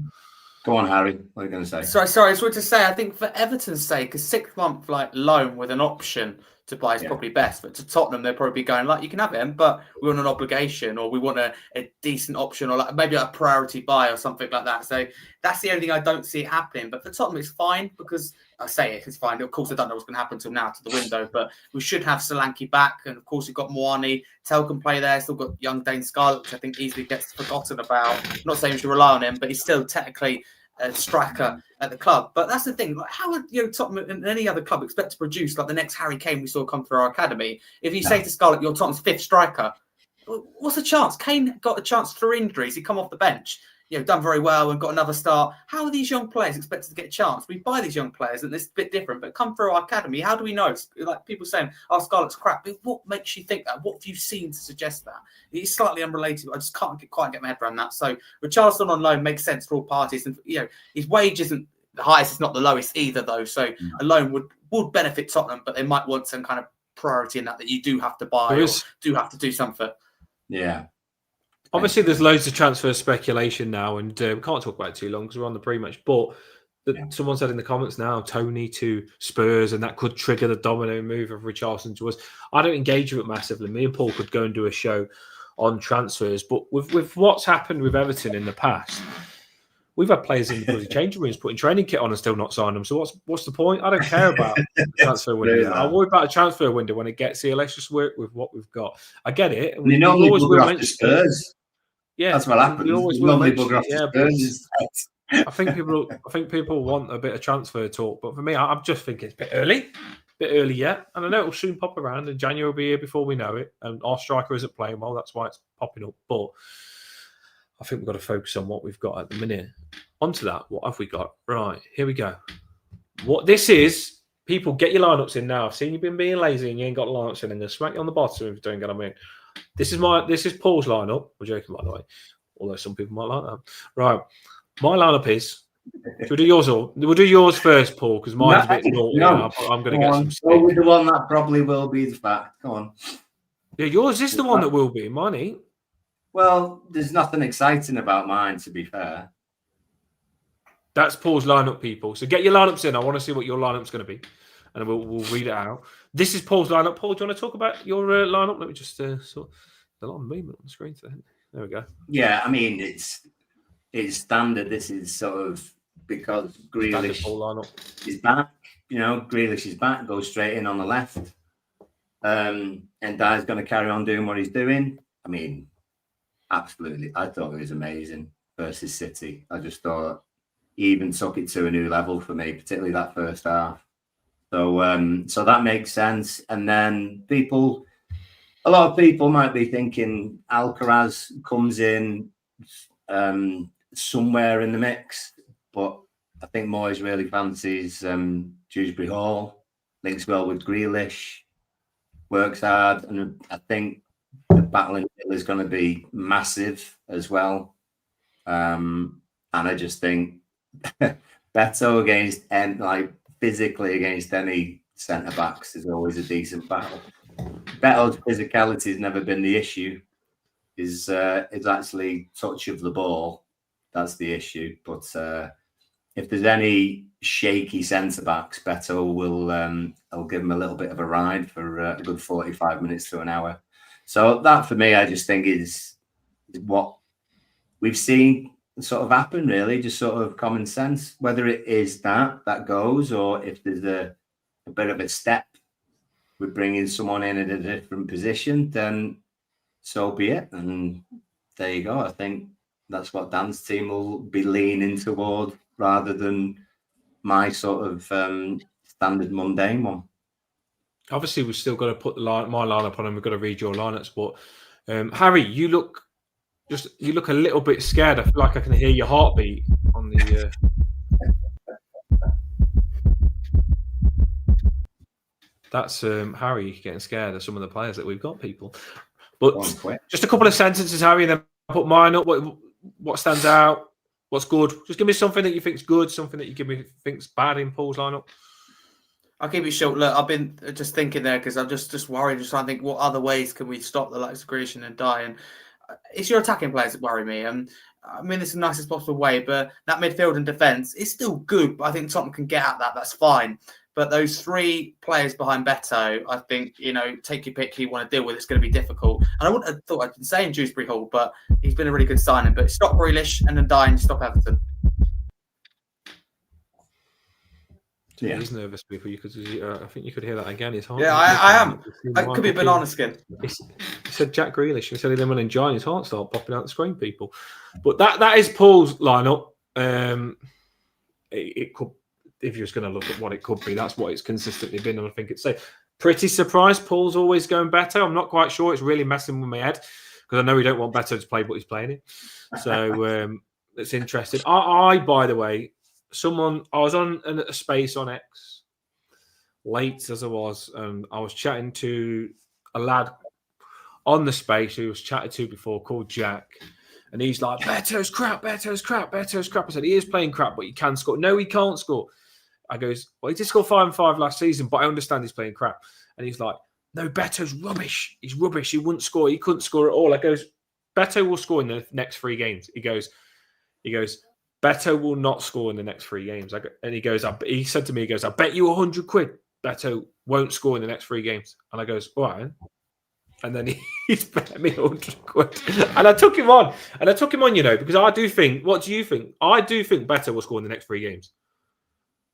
Go on, Harry. What are you going to say? Sorry. I just wanted to say, I think for Everton's sake, a 6 month loan with an option to buy is probably best. But to Tottenham, they'll probably be going, you can have him, but we want an obligation, or we want a decent option, or maybe a priority buy or something like that. So that's the only thing I don't see it happening. But for Tottenham, it's fine, because I say it's fine. Of course, I don't know what's going to happen till now to the window, but we should have Solanke back. And of course, we've got Moani. Tell can play there. Still got young Dane Scarlett, which I think easily gets forgotten about. I'm not saying we should rely on him, but he's still technically a striker at the club. But that's the thing. How would Tottenham and any other club expect to produce the next Harry Kane we saw come through our academy? If you say to Scarlett, you're Tottenham's fifth striker, what's the chance? Kane got a chance through injuries. He come off the bench, done very well and got another start. How are these young players expected to get a chance? We buy these young players, and it's a bit different, but come through our academy. How do we know? Like people saying, Scarlett's crap. What makes you think that? What have you seen to suggest that? It's slightly unrelated. I just can't quite get my head around that. So Richarlison on loan makes sense for all parties. And, his wage isn't the highest. It's not the lowest either, though. So a loan would benefit Tottenham, but they might want some kind of priority in that you do have to buy or do have to do something. Yeah. Obviously, there's loads of transfer speculation now, and we can't talk about it too long because we're on the pre-match. But someone said in the comments now, Tony to Spurs, and that could trigger the domino move of Richarlison to us. I don't engage with it massively. Me and Paul could go and do a show on transfers. But with what's happened with Everton in the past, we've had players in the bloody changing rooms putting training kit on and still not signing them. So what's the point? I don't care about the transfer window. I'll worry about a transfer window when it gets here. Let's just work with what we've got. I get it. And you normally bugger off to Spurs. Yeah, that's what happens. We always will normally bugger off to Spurs. I think people want a bit of transfer talk, but for me, I'm just thinking it's a bit early yet. And I know it'll soon pop around, and January will be here before we know it. And our striker isn't playing well, that's why it's popping up. But I think we've got to focus on what we've got at the minute. Onto that, what have we got? Right, here we go. What this is, people, get your lineups in now. I've seen you've been being lazy and you ain't got lineups in, and they'll smack you on the bottom if you don't get them in. This is Paul's lineup. We're joking, by the way, although some people might like that. Right. My lineup is. Should we do yours we'll do yours first, Paul, because mine's a bit naughty. No. I'm going to get some stick. Go with the one that probably will be the fact. Go on. Yeah, yours is the one that will be. Mine ain't. Well, there's nothing exciting about mine, to be fair. That's Paul's lineup, people. So get your lineups in. I want to see what your lineup's going to be, and we'll read it out. This is Paul's lineup. Paul, do you want to talk about your lineup? Let me just sort a lot of movement on the screen today. There we go. Yeah, I mean it's standard. This is sort of because Grealish is back. You know, Grealish is back. Goes straight in on the left, and Dyer's going to carry on doing what he's doing. I mean, absolutely. I thought it was amazing versus City. I just thought he even took it to a new level for me, particularly that first half. So that makes sense. And then a lot of people might be thinking Alcaraz comes in somewhere in the mix, but I think Moyes really fancies Dewsbury Hall, links well with Grealish, works hard, and I think the battle in the middle is going to be massive as well. And I just think Beto against physically against any centre backs is always a decent battle. Beto's physicality has never been the issue. Is actually touch of the ball. That's the issue. But if there's any shaky centre backs, Beto will give him a little bit of a ride for a good 45 minutes to an hour. So that for me, I just think is what we've seen sort of happen, really, just sort of common sense. Whether it is that goes, or if there's a bit of a step with bringing someone in at a different position, then so be it. And there you go. I think that's what Dan's team will be leaning toward rather than my sort of standard mundane one. Obviously, we've still got to put my lineup on, and we've got to read your lineups. But Harry, you look a little bit scared. I feel like I can hear your heartbeat on the. That's Harry getting scared of some of the players that we've got, people. But just a couple of sentences, Harry, and then I'll put mine up. What stands out? What's good? Just give me something that you think's good, something that you think's bad in Paul's lineup. I'll keep it short. Look, I've been just thinking there because I'm just worried. Just trying to think what other ways can we stop the likes of Grealish and Dyer. And it's your attacking players that worry me. I mean, it's the nicest possible way, but that midfield and defence is still good. But I think Tottenham can get at that. That's fine. But those three players behind Beto, I think, take your pick who you want to deal with. It's going to be difficult. And I wouldn't have thought I'd been saying Dewsbury Hall, but he's been a really good signing. But stop Grealish and then Dyer and stop Everton. Yeah, he's nervous, people. I think you could hear that again. His heart. Yeah, I am. It could be a banana skin. He said Jack Grealish. He said he then went and joined. His heart started popping out the screen, people. But that is Paul's lineup. It could, if you're just going to look at what it could be, that's what it's consistently been. And I think it's pretty surprised. Paul's always going better. I'm not quite sure. It's really messing with my head because I know we don't want Beto to play, but he's playing it. So it's interesting. I, by the way. I was on a space on X, late as I was, and I was chatting to a lad on the space who was chatted to before called Jack, and he's like, Beto's crap. I said, he is playing crap, but he can score. No, he can't score. I goes, well, he did score 5-5 last season, but I understand he's playing crap. And he's like, no, Beto's rubbish. He's rubbish. He wouldn't score. He couldn't score at all. I goes, Beto will score in the next 3 games. He goes, Beto will not score in the next 3 games. And he said to me, I bet you £100 Beto won't score in the next 3 games. And I goes, all right. And then he's bet me 100 quid. And I took him on. Because I do think, what do you think? I do think Beto will score in the next 3 games.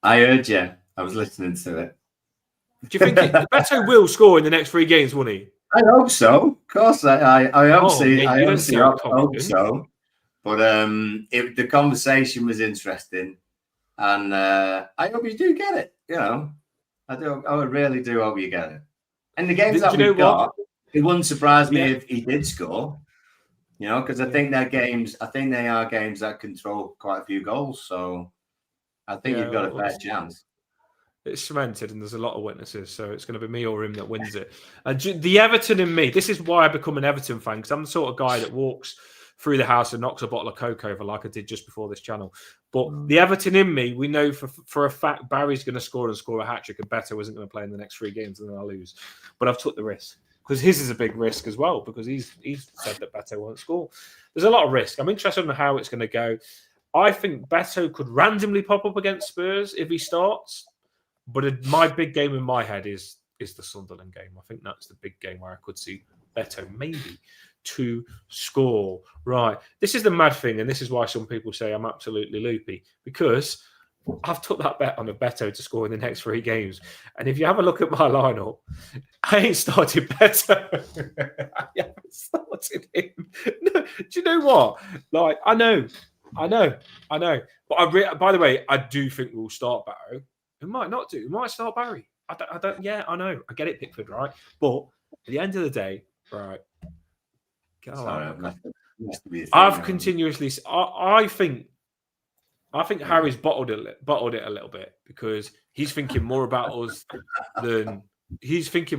I heard you. I was listening to it. Do you think Beto will score in the next 3 games, won't he? I hope so. Of course, I obviously, yeah, I obviously hope confident. so. But the conversation was interesting, and I hope you do get it. You know, I really do hope you get it. And the games that we've got, it wouldn't surprise me if he did score. You know, because I think they're games. I think they are games that control quite a few goals. So I think you've got a fair chance. It's cemented, and there's a lot of witnesses, so it's going to be me or him that wins it. And the Everton in me, this is why I become an Everton fan, because I'm the sort of guy that walks through the house and knocks a bottle of Coke over like I did just before this channel. But the Everton in me, we know for a fact Barry's going to score a hat-trick, and Beto isn't going to play in the next 3 games, and then I'll lose. But I've took the risk, because his is a big risk as well, because he's said that Beto won't score. There's a lot of risk. I'm interested in how it's going to go. I think Beto could randomly pop up against Spurs if he starts. But my big game in my head is the Sunderland game. I think that's the big game where I could see Beto maybe to score. Right. This is the mad thing, and this is why some people say I'm absolutely loopy, because I've took that bet on a Beto to score in the next 3 games. And if you have a look at my lineup, I ain't started Beto. I haven't started him. No, do you know what? Like, I know. But by the way, I do think we'll start Beto. We might not do. We might start Barry. I don't. Yeah, I know. I get it, Pickford, right? But at the end of the day, right? I've continuously. I think Harry's bottled it a little bit, because he's thinking more about us than he's thinking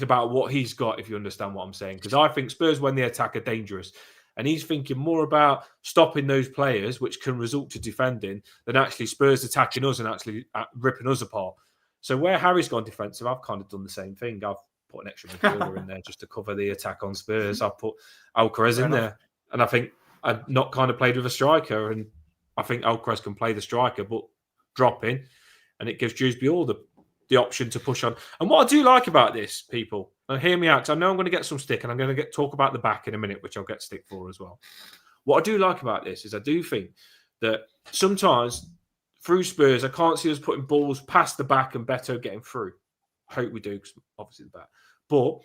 about what he's got. If you understand what I'm saying, because I think Spurs, when they attack, are dangerous. And he's thinking more about stopping those players, which can result to defending, than actually Spurs attacking us and actually ripping us apart. So where Harry's gone defensive, I've kind of done the same thing. I've put an extra midfielder in there just to cover the attack on Spurs. I've put Alcaraz in there. And I think I've not kind of played with a striker. And I think Alcaraz can play the striker, but drop in. And it gives Dewsbury all the option to push on. And what I do like about this, people, and hear me out, because I know I'm going to get some stick, and I'm going to talk about the back in a minute, which I'll get stick for as well. What I do like about this is I do think that sometimes through Spurs, I can't see us putting balls past the back and Beto getting through. I hope we do, because obviously the back. But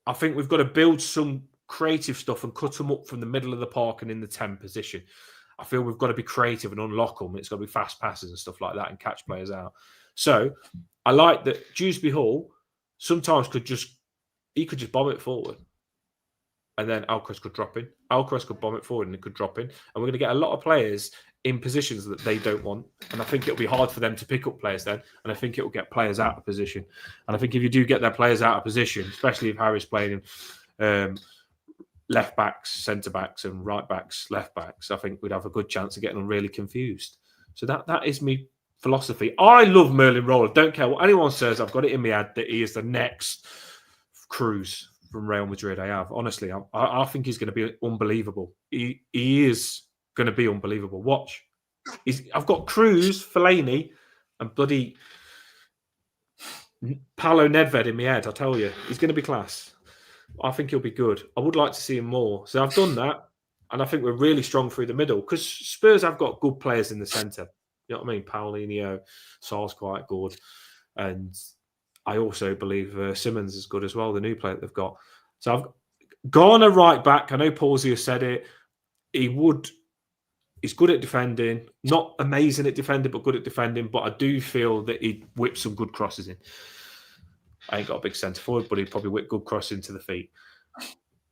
I think we've got to build some creative stuff and cut them up from the middle of the park and in the 10 position. I feel we've got to be creative and unlock them. It's got to be fast passes and stuff like that and catch players out. So I like that Dewsbury Hall sometimes could just bomb it forward, and then Alcaraz could drop in. Alcaraz could bomb it forward and it could drop in. And we're going to get a lot of players in positions that they don't want. And I think it'll be hard for them to pick up players then. And I think it will get players out of position. And I think if you do get their players out of position, especially if Harry's playing left backs, centre backs, and right backs, left backs, I think we'd have a good chance of getting them really confused. So that is me philosophy. I love Merlin Roller. Don't care what anyone says. I've got it in my head that he is the next Cruz from Real Madrid. I have. Honestly, I think he's going to be unbelievable. He is going to be unbelievable. Watch. I've got Cruz, Fellaini, and bloody Paulo Nedved in my head. I tell you, he's going to be class. I think he'll be good. I would like to see him more. So I've done that, and I think we're really strong through the middle, because Spurs have got good players in the centre. You know what I mean? Paulinho, Sar's quite good. And I also believe Simmons is good as well, the new player that they've got. So I've gone a right back. I know Paulsy has said it. He's good at defending. Not amazing at defending, but good at defending. But I do feel that he'd whip some good crosses in. I ain't got a big centre forward, but he'd probably whip good cross into the feet.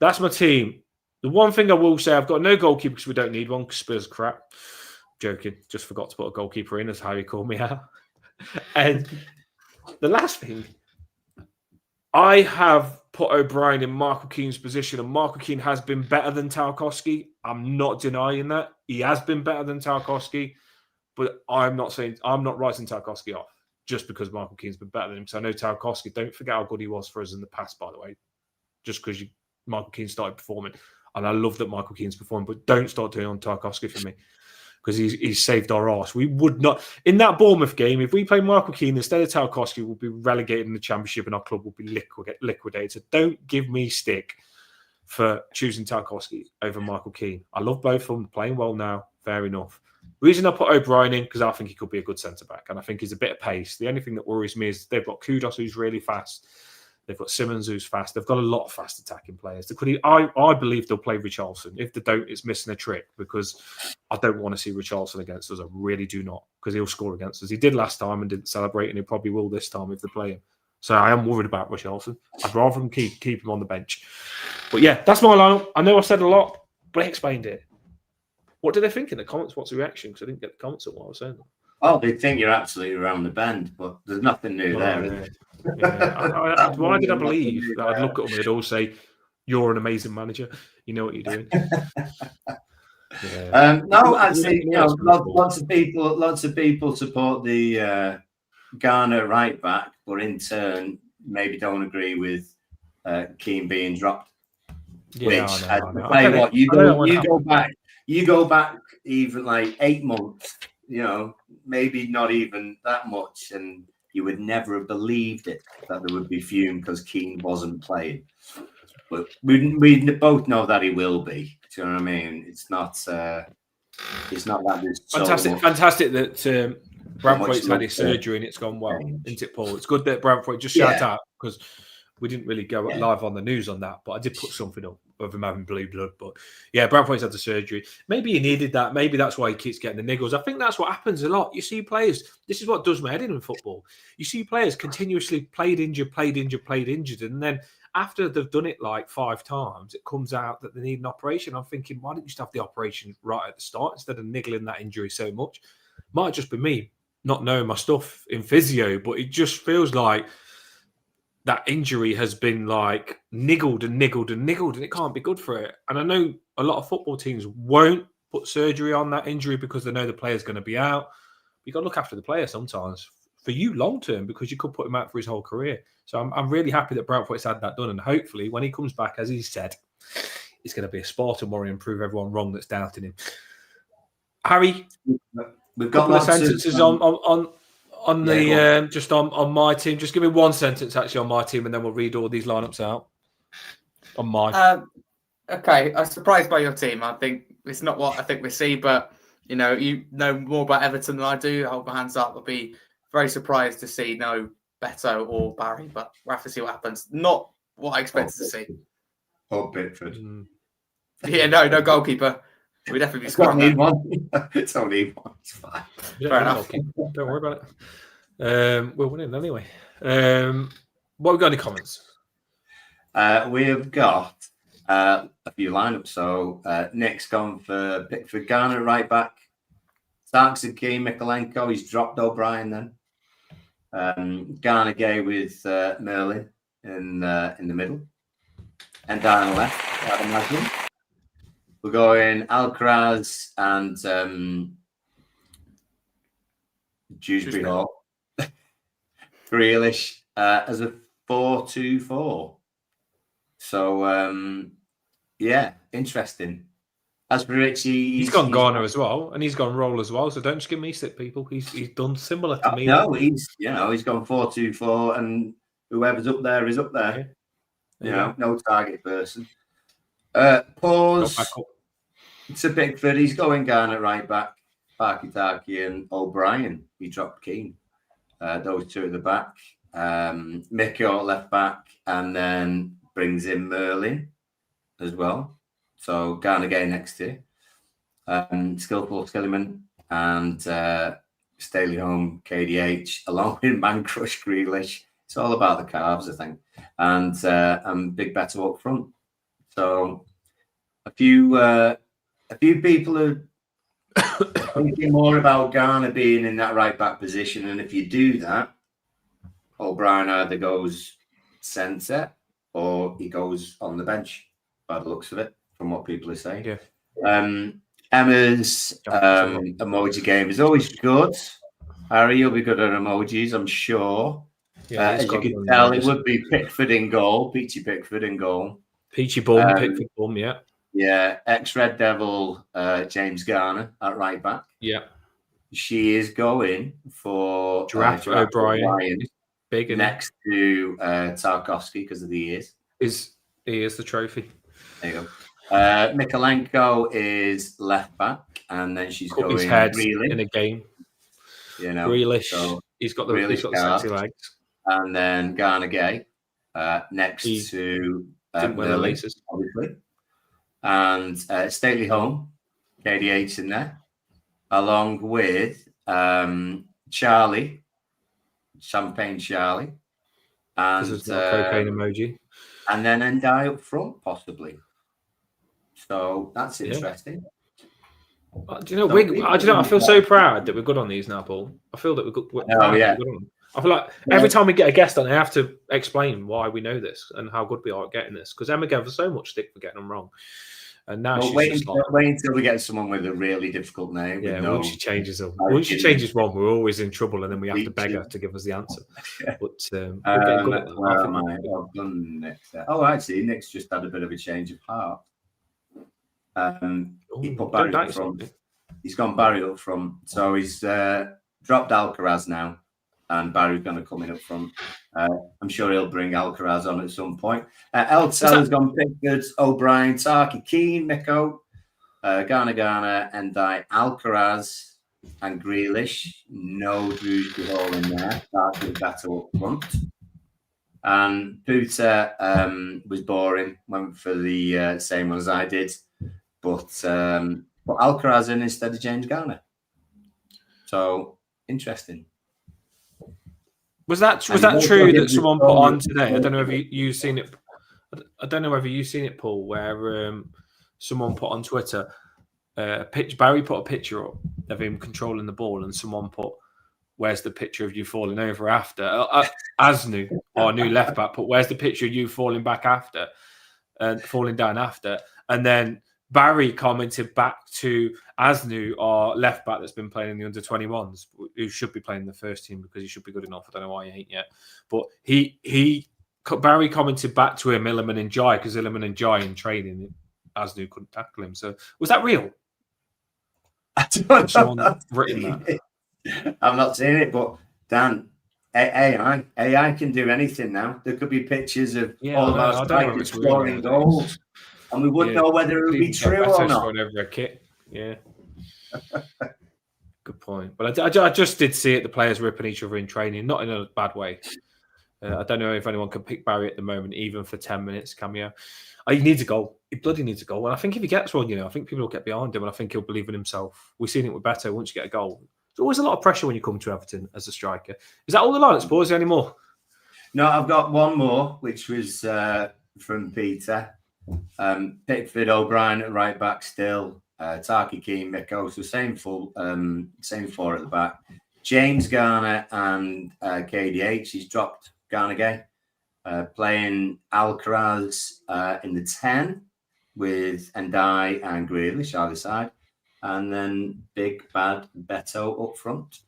That's my team. The one thing I will say, I've got no goalkeeper because we don't need one, because Spurs are crap. Joking. Just forgot to put a goalkeeper in. That's how he called me out. And the last thing, I have put O'Brien in Michael Keane's position, and Michael Keane has been better than Tarkowski. I'm not denying that. He has been better than Tarkowski, but I'm not writing Tarkowski off just because Michael Keane's been better than him. So I know Tarkowski, don't forget how good he was for us in the past, by the way, just because Michael Keane started performing. And I love that Michael Keane's performing, but don't start doing on Tarkowski for me. because he's saved our arse. We would not in that Bournemouth game if we play Michael Keane instead of Tarkowski, we'll be relegated in the Championship and our club will be liquidated. So don't give me stick for choosing Tarkowski over Michael Keane. I love both of them playing well now. Fair enough. Reason I put O'Brien in because I think he could be a good centre back, and I think he's a bit of pace. The only thing that worries me is they've got Kudos who's really fast. They've got Simmons who's fast. They've got a lot of fast attacking players. I believe they'll play Richarlison. If they don't, it's missing a trick because I don't want to see Richarlison against us. I really do not because he'll score against us. He did last time and didn't celebrate, and he probably will this time if they play him. So I am worried about Richarlison. I'd rather them keep him on the bench. But yeah, that's my lineup. I know I said a lot, but I explained it. What do they think in the comments? What's the reaction? Because I didn't get the comments at what I was saying. Oh, they think you're absolutely around the bend, but there's nothing new there. Is there? Why did I believe that I'd look at them and they'd all say, "You're an amazing manager. You know what you're doing." No, actually, lots of people support the Ghana right back, but in turn maybe don't agree with Keane being dropped. Yeah, which I know. I tell you what, you go back even like 8 months, maybe not even that much, and you would never have believed it that there would be fume because Keane wasn't playing. But we both know that he will be. Do you know what I mean? It's not that there's fantastic that Bradthwaite's had his surgery and it's gone well, isn't it, Paul? It's good that Bradthwaite just shout out because we didn't really go live on the news on that, but I did put something up of him having blue blood. But yeah, Bradthwaite's had the surgery. Maybe he needed that. Maybe that's why he keeps getting the niggles. I think that's what happens a lot. You see players, this is what does my head in football. You see players continuously played injured, and then after they've done it like 5 times, it comes out that they need an operation. I'm thinking, why didn't you just have the operation right at the start instead of niggling that injury so much? Might just be me not knowing my stuff in physio, but it just feels like that injury has been like niggled, and it can't be good for it. And I know a lot of football teams won't put surgery on that injury because they know the player's going to be out. You've got to look after the player sometimes for you long term because you could put him out for his whole career. So I'm really happy that Bradthwaite's had that done, and hopefully when he comes back, as he said, it's going to be a Spartan warrior and prove everyone wrong that's doubting him. Harry, we've got lots of sentences on the just on my team. Just give me one sentence actually on my team, and then we'll read all these lineups out on mine. Okay, I'm surprised by your team. I think it's not what I think we see, but you know more about Everton than I do. I hold my hands up. I'll be very surprised to see no Beto or Barry, but we'll have to see what happens. Not what I expected to see. Or Bitford. Yeah, no goalkeeper. We definitely be scoring one. It's only one. It's fine. Fair enough. Don't worry about it. We're winning anyway. What have we got? Any comments? We have got a few lineups. So Nick's gone for Pickford, Garner right back. Starks and Keane, Mikalenko. He's dropped O'Brien then. Garner Gay with Merlin in the middle, and down the left, Adam Lasley. We're going Alcaraz and Dewsbury Hall. Grealish as a 4-2-4. So, interesting. As for Richie, he's gone Garner as well, and he's gone Roll as well. So don't just give me sick people. He's done similar to me. No, he's gone 4-2-4, and whoever's up there is up there. Yeah. No target person. Pause. To Pickford, he's going Garner right back, Parky and O'Brien. He dropped Keane. Those two at the back. Mickey left back, and then brings in Merlin as well. So Garner again next to Skillful Skilliman and Staley Home KDH, along with Man Crush Grealish. It's all about the calves, I think, and Big Beto up front. So a few people are thinking more about Garner being in that right back position, and if you do that, O'Brien either goes centre or he goes on the bench. By the looks of it, from what people are saying. Yeah. Emma's emoji game is always good. Harry, you'll be good at emojis, I'm sure. Yeah, as you can tell, it would be Pickford in goal, Peachy Pickford in goal. Peachy Bum, Pickford Bum, yeah. Yeah, ex-Red Devil James Garner at right back. Yeah. She is going for Giraffe O'Brien. Big next to Tarkovsky because of the years. He is the trophy. There you go. Mikolenko is left back, and then she's Cut going his head Grealish, in a game. You know, Grealish. so he's got the sexy legs. And then Garner Gay next to didn't wear the Lily, laces, obviously, and Stately Home, KDH in there, along with Charlie, Champagne Charlie, and there's no cocaine emoji, and then Ndai up front, possibly. So that's interesting. Do you know? I feel so proud that we're good on these now, Paul. I feel that we're good. I feel like every time we get a guest on, I have to explain why we know this and how good we are at getting this. Because Emma gave us so much stick for getting them wrong, and now she's wait until we get someone with a really difficult name. Yeah, once she changes them, once she changes one, we're always in trouble, and then we have to beg her to give us the answer. But we're getting good at that. Where am I? I've done Nick's there. Oh, actually, Nick's just had a bit of a change of heart. He put Barry up front. He's gone Barry up front, so he's dropped Alcaraz now, and Barry's going to come in up front. I'm sure he'll bring Alcaraz on at some point. Eltel's gone Pickford, O'Brien, Tarky, Keane, Miko, Garner, Ndai, Alcaraz, and Grealish. No Drews all in there. That's with better up front. And Puta was boring. Went for the same one as I did, but Alcaraz in instead of James Garner. So interesting. Was that true that someone put on today? I don't know if you've seen it. I don't know whether you've seen it, Paul, where someone put on Twitter Barry put a picture up of him controlling the ball, and someone put, "Where's the picture of you falling over after?" Asnu, our new left back, put, "Where's the picture of you falling back after and falling down after?" And then Barry commented back to Asnu, our left back that's been playing in the under-21s, who should be playing the first team because he should be good enough. I don't know why he ain't yet. But Barry commented back to him, Illiman and Jai, because Illiman and Jai in training, Asnu couldn't tackle him. So was that real? I don't know. Written that. I've not seen it, but Dan, AI can do anything now. There could be pictures of all of our strikers scoring goals, and we wouldn't know whether it would be true or not. Over a kit. Yeah. Good point. But I just did see it. The players ripping each other in training, not in a bad way. I don't know if anyone can pick Barry at the moment, even for 10 minutes cameo. He needs a goal. He bloody needs a goal. And I think if he gets one, I think people will get behind him, and I think he'll believe in himself. We've seen it with Beto. Once you get a goal, there's always a lot of pressure when you come to Everton as a striker. Is that all the lines, Paul? Is there any more? No, I've got one more, which was from Peter. Pickford, O'Brien at right back still. Tarky, Keane, Miko. So same four at the back. James Garner and KDH. He's dropped Garner again. Playing Alcaraz in the 10 with Ndai and Grealish either side. And then big bad Beto up front.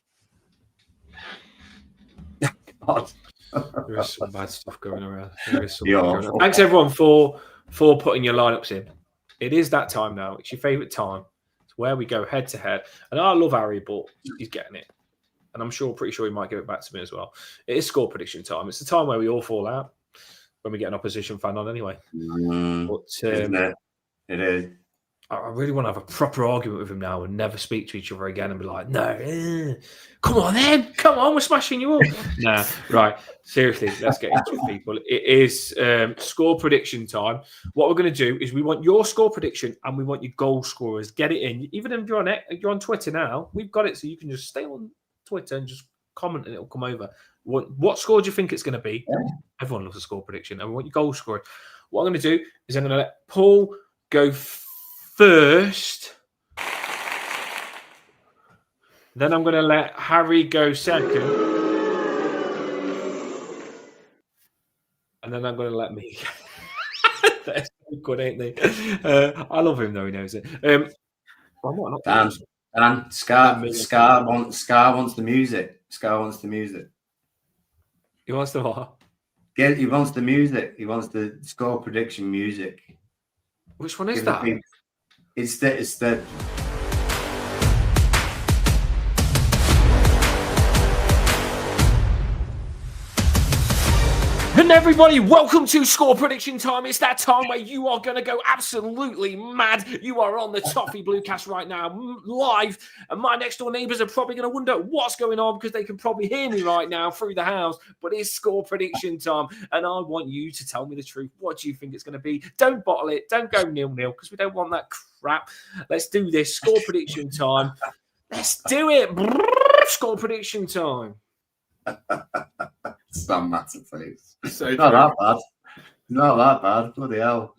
There is some bad stuff going around. Thanks everyone for putting your lineups in. It is that time now. It's your favourite time. It's where we go head to head. And I love Harry, but he's getting it. And I'm pretty sure he might give it back to me as well. It is score prediction time. It's the time where we all fall out when we get an opposition fan on anyway. But isn't it? It is. I really want to have a proper argument with him now and never speak to each other again and be like, no, come on then. Come on, we're smashing you up. Nah, right. Seriously, let's get into it, people. It is score prediction time. What we're going to do is we want your score prediction and we want your goal scorers. Get it in. Even if you're on Twitter now, we've got it so you can just stay on Twitter and just comment and it'll come over. What score do you think it's going to be? Yeah. Everyone loves a score prediction and we want your goal scorer. What I'm going to do is I'm going to let Paul go first. Then I'm going to let Harry go second. And then I'm going to let me. That's good, ain't they? I love him though, he knows it. Dan, Scar wants the music. Scar wants the music. He wants the what? Yeah, he wants the music. He wants the score prediction music. Which one is that? It's the. And everybody, welcome to Score Prediction Time. It's that time where you are going to go absolutely mad. You are on the Toffee Bluecast right now, live, and my next door neighbours are probably going to wonder what's going on because they can probably hear me right now through the house. But it's Score Prediction Time, and I want you to tell me the truth. What do you think it's going to be? Don't bottle it. Don't go 0-0 because we don't want that crap. Let's do this. Score Prediction Time. Let's do it. Score Prediction Time. Sam Matterface. So Not that bad. Not that bad. Bloody hell.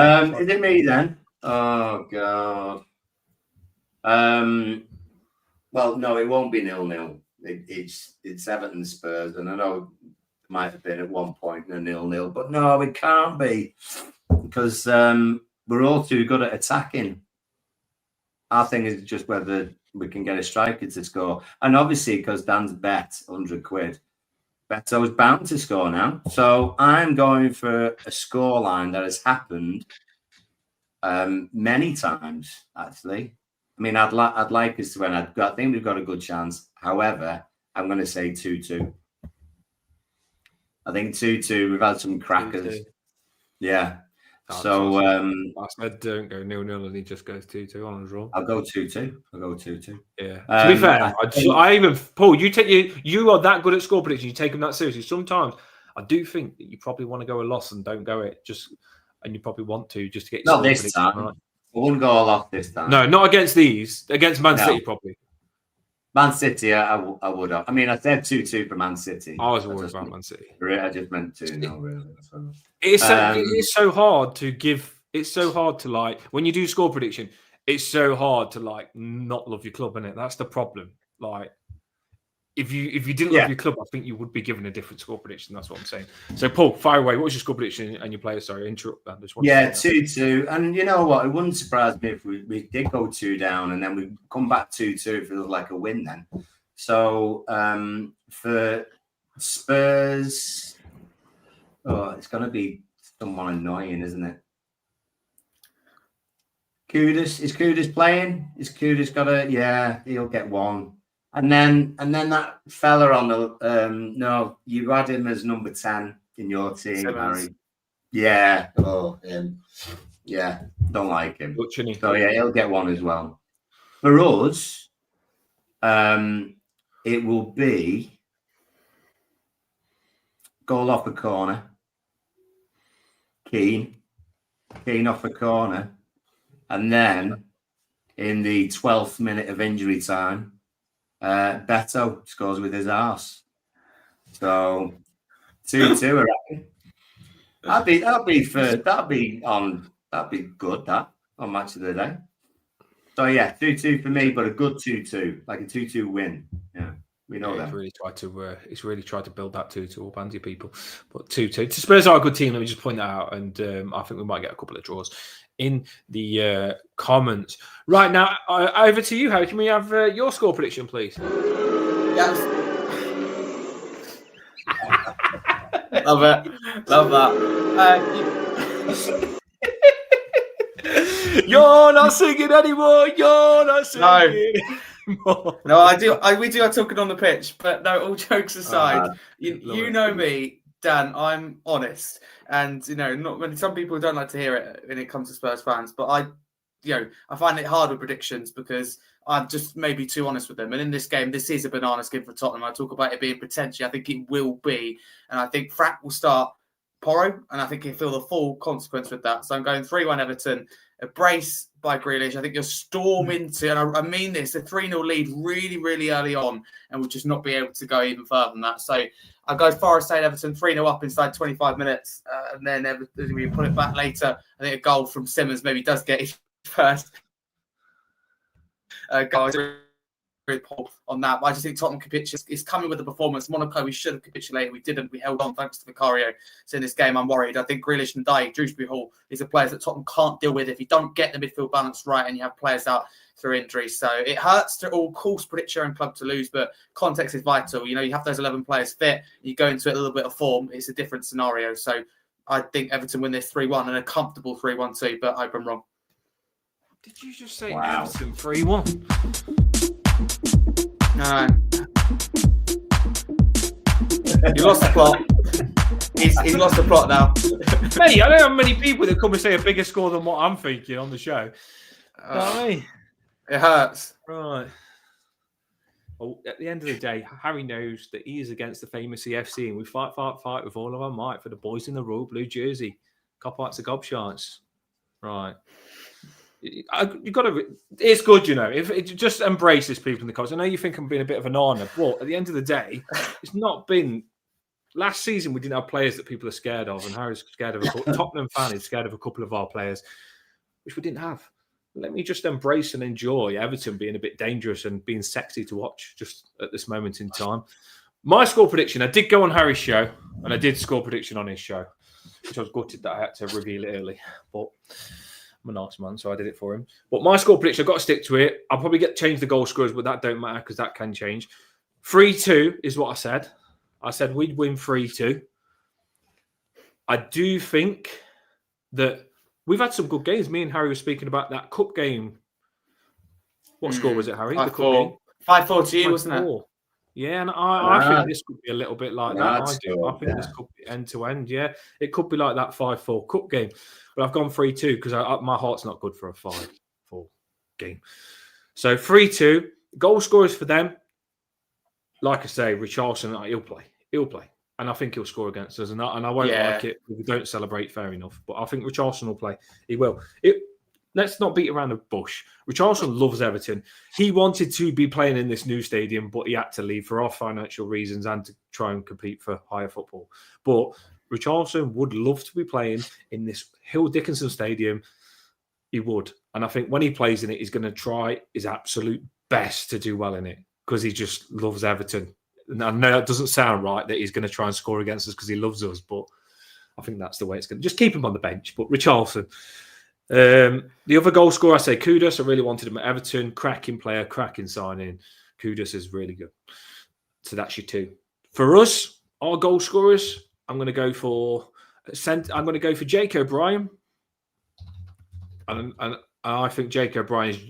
Is it me then? Oh God. Well, no, it won't be 0-0. It's Everton Spurs, and I know it might have been at one point a 0-0, but no, it can't be because we're all too good at attacking. Our thing is just whether we can get a striker to score. And obviously, because Dan's bet 100 quid, Beto's bound to score now. So I'm going for a scoreline that has happened many times, actually. I mean, I'd like us to win. I think we've got a good chance. However, I'm going to say 2-2. I think 2-2. We've had some crackers. 2-2. Yeah. So I said don't go 0-0 and he just goes 2-2 on a draw. I'll go 2-2. Yeah. To be fair, I even Paul, you are that good at score prediction. You take them that seriously. Sometimes I do think that you probably want to go a loss and don't go it and you probably want to just to get your not this time. Right. I wouldn't go all off this time. No, not against these. Against Man City, probably. Man City, I would have. I mean, I said 2-2 for Man City. I was worried about Man City. I just meant 2-0, really. So. It's so hard to give. It's so hard to like when you do score prediction. It's so hard to like not love your club, isn't it? That's the problem. Like if you didn't love your club, I think you would be given a different score prediction. That's what I'm saying. So Paul, fire away. What was your score prediction and your player? Sorry, interrupt that. 2-2. And you know what? It wouldn't surprise me if we did go 2 down and then we come back 2-2. It feels like a win then. So for Spurs, it's going to be someone annoying, isn't it? Kudus. Is Kudus playing? Is Kudus got a... Yeah, he'll get one. And then that fella on the... no, you had him as number 10 in your team, Harry. Yeah. Oh, him. Yeah, don't like him. So, yeah, he'll get one as well. For us, it will be goal off a corner. Keane off a corner. And then in the 12th minute of injury time, Beto scores with his arse. So 2-2, I reckon. That'd be good, that on match of the day. So yeah, 2-2 for me, but a good 2-2, like a 2-2 win. Yeah. We know that. He's really tried to build that 2-2 up, anti people. But 2-2. Spurs are a good team. Let me just point that out. And I think we might get a couple of draws in the comments. Right now, over to you, Harry. Can we have your score prediction, please? Yes. Love it. Love that. You're not singing anymore. You're not singing. No, we do our talking on the pitch, but no, all jokes aside, you know me, Dan, I'm honest. And, some people don't like to hear it when it comes to Spurs fans, but I find it hard with predictions because I'm just maybe too honest with them. And in this game, this is a banana skin for Tottenham. I talk about it being potentially, I think it will be. And I think Frank will start Porro, and I think he'll feel the full consequence with that. So I'm going 3-1 Everton, a brace by Grealish. I think you'll storm into, and I mean this, a 3-0 lead really, really early on, and we'll just not be able to go even further than that. So I'll go Forest State Everton 3-0 up inside 25 minutes, and then Everton, we put it back later. I think a goal from Simmons maybe does get his first goal. On that, but I just think Tottenham is coming with a performance. Monaco, we should have capitulated. We didn't. We held on thanks to Vicario. So in this game, I'm worried. I think Grealish and Dye, Dewsbury Hall, these are players that Tottenham can't deal with if you don't get the midfield balance right and you have players out through injuries. So it hurts to all course predict your own club to lose, but context is vital. You have those 11 players fit. You go into it a little bit of form. It's a different scenario. So I think Everton win this 3-1 and a comfortable 3-1 too, but I hope I'm wrong. Did you just say Wow. Everton 3-1? No. You lost the plot. He's lost the plot now. Mate, I don't have many people that come and say a bigger score than what I'm thinking on the show. You know what I mean? It hurts. Right. Well, at the end of the day, Harry knows that he is against the famous EFC, and we fight with all of our might for the boys in the royal blue jersey. Cop out to gobshites. Right. You got to. It's good, you know. If it just embraces people in the comments. I know you think I'm being a bit of an honor, but at the end of the day, it's not been. Last season, we didn't have players that people are scared of, and Harry's scared of. Tottenham fan is scared of a couple of our players, which we didn't have. Let me just embrace and enjoy Everton being a bit dangerous and being sexy to watch just at this moment in time. My score prediction, I did go on Harry's show, and I did score prediction on his show, which I was gutted that I had to reveal it early. But I'm a nice man, so I did it for him. But my score prediction, I've got to stick to it. I'll probably change the goal scorers, but that don't matter because that can change. 3-2 is what I said. I said we'd win 3-2. I do think that we've had some good games. Me and Harry were speaking about that cup game. What score was it, Harry? 5-4. 5-4 to you, wasn't it? Yeah, and I think this could be a little bit like that. I think this could be end-to-end, yeah. It could be like that 5-4 cup game. But I've gone 3-2 because my heart's not good for a 5-4 game. So 3-2. Goal scorers for them. Like I say, Richarlison, he'll play. And I think he'll score against us. And I won't like it if we don't celebrate, fair enough. But I think Richarlison will play. He will. Let's not beat around the bush. Richarlison loves Everton. He wanted to be playing in this new stadium, but he had to leave for financial reasons and to try and compete for higher football. But Richarlison would love to be playing in this Hill Dickinson stadium. He would. And I think when he plays in it, he's going to try his absolute best to do well in it because he just loves Everton. And I know that doesn't sound right that he's going to try and score against us because he loves us, but I think that's the way it's going to. Just keep him on the bench. But Richarlison. The other goal scorer, I say Kudus. I really wanted him at Everton. Cracking player, cracking signing. Kudus is really good. So that's your two. For us, our goal scorers, I'm going to go for Jake O'Brien. And I think Jake O'Brien is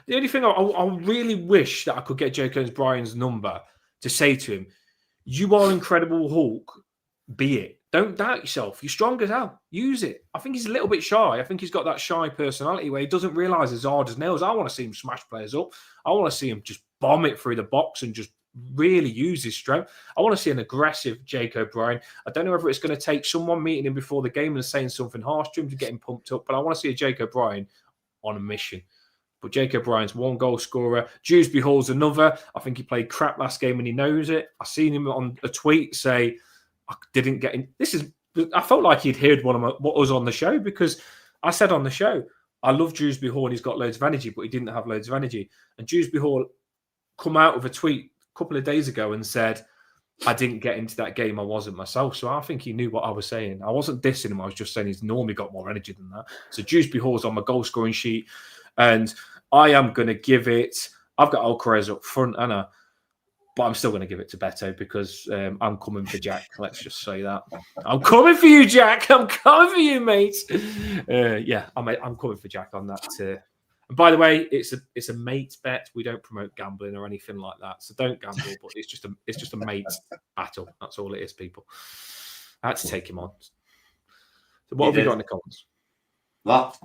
the only thing I really wish that I could get Jake O'Brien's number to say to him, you are incredible, Hulk. Be it. Don't doubt yourself. You're strong as hell. Use it. I think he's a little bit shy. I think he's got that shy personality where he doesn't realise it's hard as nails. I want to see him smash players up. I want to see him just bomb it through the box and just really use his strength. I want to see an aggressive Jake O'Brien. I don't know whether it's going to take someone meeting him before the game and saying something harsh to him to get him pumped up, but I want to see a Jake O'Brien on a mission. But Jake O'Brien's one goal scorer. Dewsbury Hall's another. I think he played crap last game and he knows it. I seen him on a tweet say, I didn't get in. I felt like he'd heard what was on the show because I said on the show, I love Dewsbury Hall and he's got loads of energy, but he didn't have loads of energy. And Dewsbury Hall come out with a tweet a couple of days ago and said, I didn't get into that game. I wasn't myself. So I think he knew what I was saying. I wasn't dissing him. I was just saying he's normally got more energy than that. So Dewsbury Hall's on my goal scoring sheet. And I am going to give it, I've got Alcaraz up front, Anna, but I'm still going to give it to Beto because I'm coming for Jack. Let's just say that. I'm coming for you, Jack. I'm coming for you, mate. I'm coming for Jack on that. And by the way, it's a mate bet. We don't promote gambling or anything like that. So don't gamble, but it's just a mate battle. That's all it is, people. I had to take him on. So what have we got in the comments? Lots.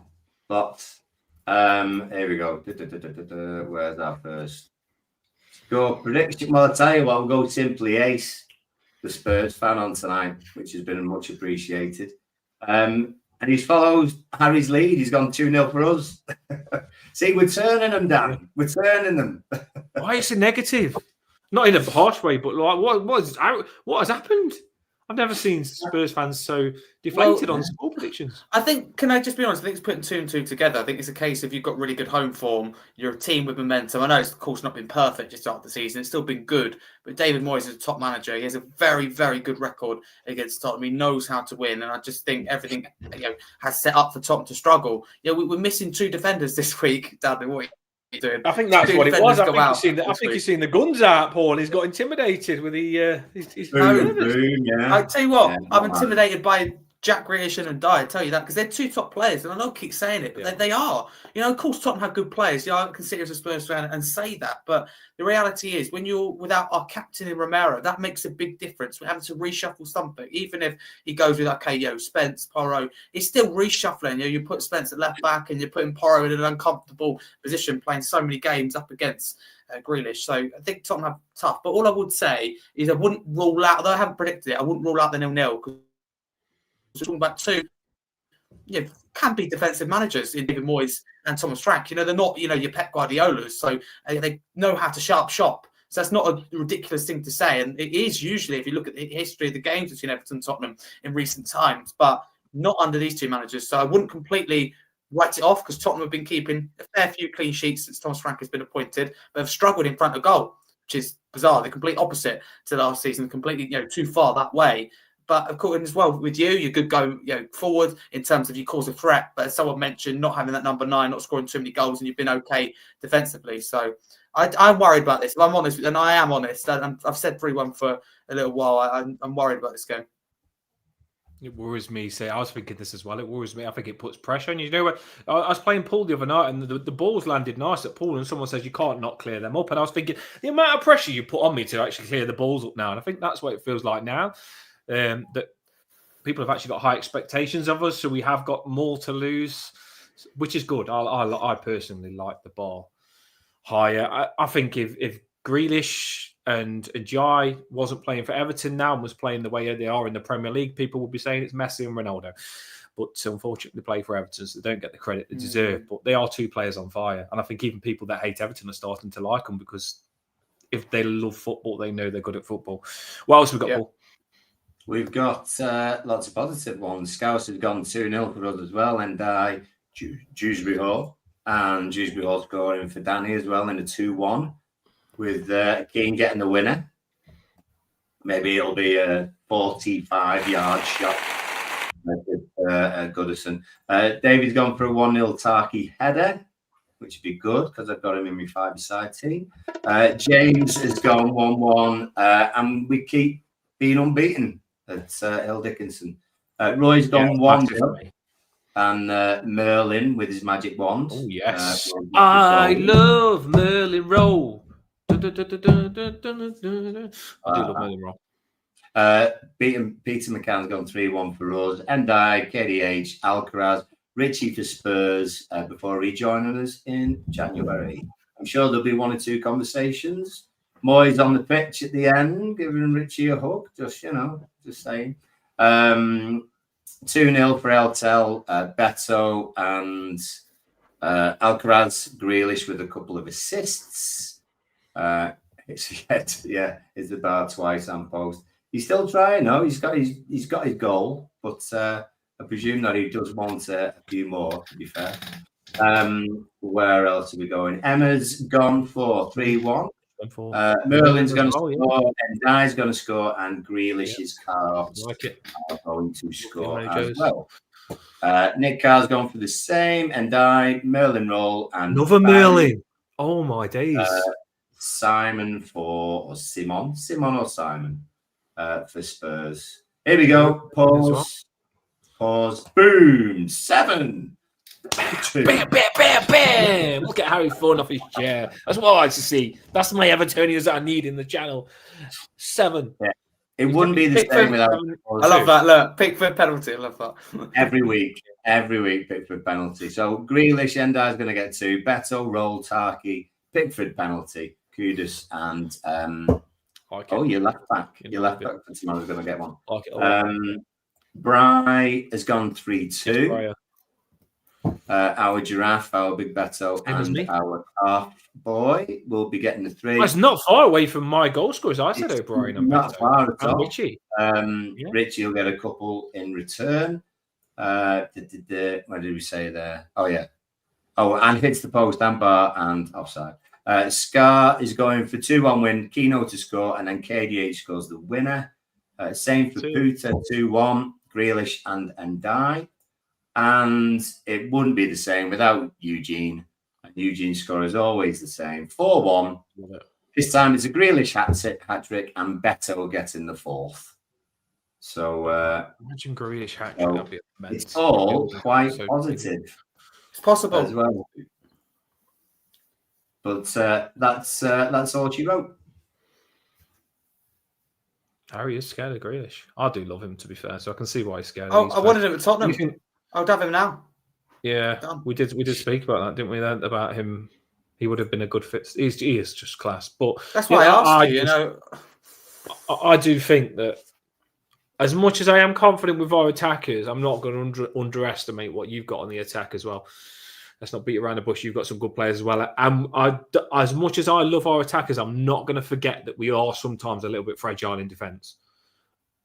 Here we go. Where's our first score prediction? Well, I'll tell you what, we'll go simply Ace, the Spurs fan on tonight, which has been much appreciated. And he follows Harry's lead. He's gone 2-0 for us. See, we're turning them, Dan. We're turning them. Why is it negative? Not in a harsh way, but like, what has happened? I've never seen Spurs fans so deflated on score predictions. I think, can I just be honest? I think it's putting 2 and 2 together. I think it's a case of you've got really good home form. You're a team with momentum. I know it's, of course, not been perfect just after the season. It's still been good. But David Moyes is a top manager. He has a very, very good record against Tottenham. He knows how to win. And I just think everything has set up for Tottenham to struggle. We're missing 2 defenders this week, David. What are you doing? I think that's what it was. I think you've seen the guns out, Paul. He's got intimidated with the... boom, I tell you what, I'm intimidated by Jack Grealish and Dyer, I tell you that, because they're two top players, and I know I keep saying it, but they are. You know, of course, Tottenham have good players. Yeah, I can sit as a Spurs fan and say that, but the reality is, when you're without our captain in Romero, that makes a big difference. We're having to reshuffle something, even if he goes with Spence, Porro. It's still reshuffling. You know, you put Spence at left back, and you're putting Porro in an uncomfortable position, playing so many games up against Grealish. So I think Tottenham have tough. But all I would say is I wouldn't rule out, although I haven't predicted it, I wouldn't rule out the 0-0 because we're talking about two, can be defensive managers in David Moyes and Thomas Frank. You know, they're not, your Pep Guardiolas, so they know how to sharp shop. So that's not a ridiculous thing to say. And it is usually, if you look at the history of the games between Everton and Tottenham in recent times, but not under these two managers. So I wouldn't completely write it off, because Tottenham have been keeping a fair few clean sheets since Thomas Frank has been appointed, but have struggled in front of goal, which is bizarre. The complete opposite to last season, completely too far that way. But of course, as well with you could go forward in terms of you cause a threat. But as someone mentioned, not having that number 9, not scoring too many goals, and you've been okay defensively. So I'm worried about this. If I'm honest, and I am honest, and I've said 3-1 for a little while. I'm worried about this game. It worries me. I was thinking this as well. It worries me. I think it puts pressure on you. You know what? I was playing pool the other night, and the balls landed nice at pool, and someone says you can't not clear them up. And I was thinking the amount of pressure you put on me to actually clear the balls up now, and I think that's what it feels like now. That people have actually got high expectations of us, so we have got more to lose, which is good. I personally like the bar higher. I think if Grealish and Jai wasn't playing for Everton now and was playing the way they are in the Premier League, people would be saying it's Messi and Ronaldo. But unfortunately, they play for Everton, so they don't get the credit they deserve. But they are two players on fire. And I think even people that hate Everton are starting to like them, because if they love football, they know they're good at football. What else have we got, Paul? We've got lots of positive ones. Scouse has gone 2-0 for us as well, and Dewsbury Hall. And Dewsbury Hall scoring for Danny as well in a 2-1, with Keane getting the winner. Maybe it'll be a 45-yard shot with Goodison. David's gone for a 1-0 Tarky header, which would be good because I've got him in my 5-a-side team. James has gone 1-1, and we keep being unbeaten at Hill Dickinson. Roy's gone 1-0. And Merlin with his magic wand. Oh, yes. I love Merlin Roll. I do love Merlin Roll. Peter McCann's gone 3-1 for us. Endai, KDH, Alcaraz, Richie for Spurs before rejoining us in January. I'm sure there'll be 1 or 2 conversations. Moyes on the pitch at the end, giving Richie a hug. Just saying. 2-0 for Eltel, Beto, and Alcaraz, Grealish with a couple of assists. It's about twice and post. He's still trying. No, he's got his goal, but I presume that he does want a few more. To be fair, where else are we going? Emma's gone for 3-1. Merlin's going to score, and Dye's going to score, and Grealish's cards are going to score as well. Nick Carr's gone for the same, and Dye, Merlin Roll, and another Merlin. Oh my days! Simon for Simon or Simon for Spurs. Here we go. Pause. Boom. 7. Bam, bam, bam, bam! Look at Harry falling off his chair. That's what I like to see. That's my Evertonians that I need in the channel. 7. Yeah. It wouldn't be the same without. I love that. Look, Pickford penalty. I love that. Every week, Pickford penalty. So Grealish, Endai's going to get 2. Beto, Roll, Tarky, Pickford penalty, Kudus, and your left back. Your left back for tomorrow's going to get 1. Bry has gone 3-2. Our Giraffe, our Big Beto, and our Calf Boy will be getting the 3. It's not far away from my goal scorers. I said O'Brien and not Beto. Far at all. Richie. Richie will get a couple in return. What did we say there? Oh, yeah. Oh, and hits the post and bar and offside. Scar is going for 2-1 win. Keno to score, and then KDH scores the winner. Same for Puta, 2-1. Grealish and Ndai. And it wouldn't be the same without Eugene. And Eugene's score is always the same. 4-1. This time it's a Grealish hat trick, and Beto will get in the 4th. So Imagine Grealish hat-trick. so That'd be immense. it's all It'd be quite so positive It's possible. as well. But that's all she wrote. Harry is scared of Grealish. I do love him, to be fair, so I can see why he's scared. Oh, I wanted him at Tottenham. Think, I would have him now. yeah, Done. we did speak about that, didn't we? Then about him, he would have been a good fit. He is just class. But That's why I asked you. I do think that as much as I am confident with our attackers, I'm not going to underestimate what you've got on the attack as well. Let's not beat around the bush. You've got some good players as well. As much as I love our attackers, I'm not going to forget that we are sometimes a little bit fragile in defence.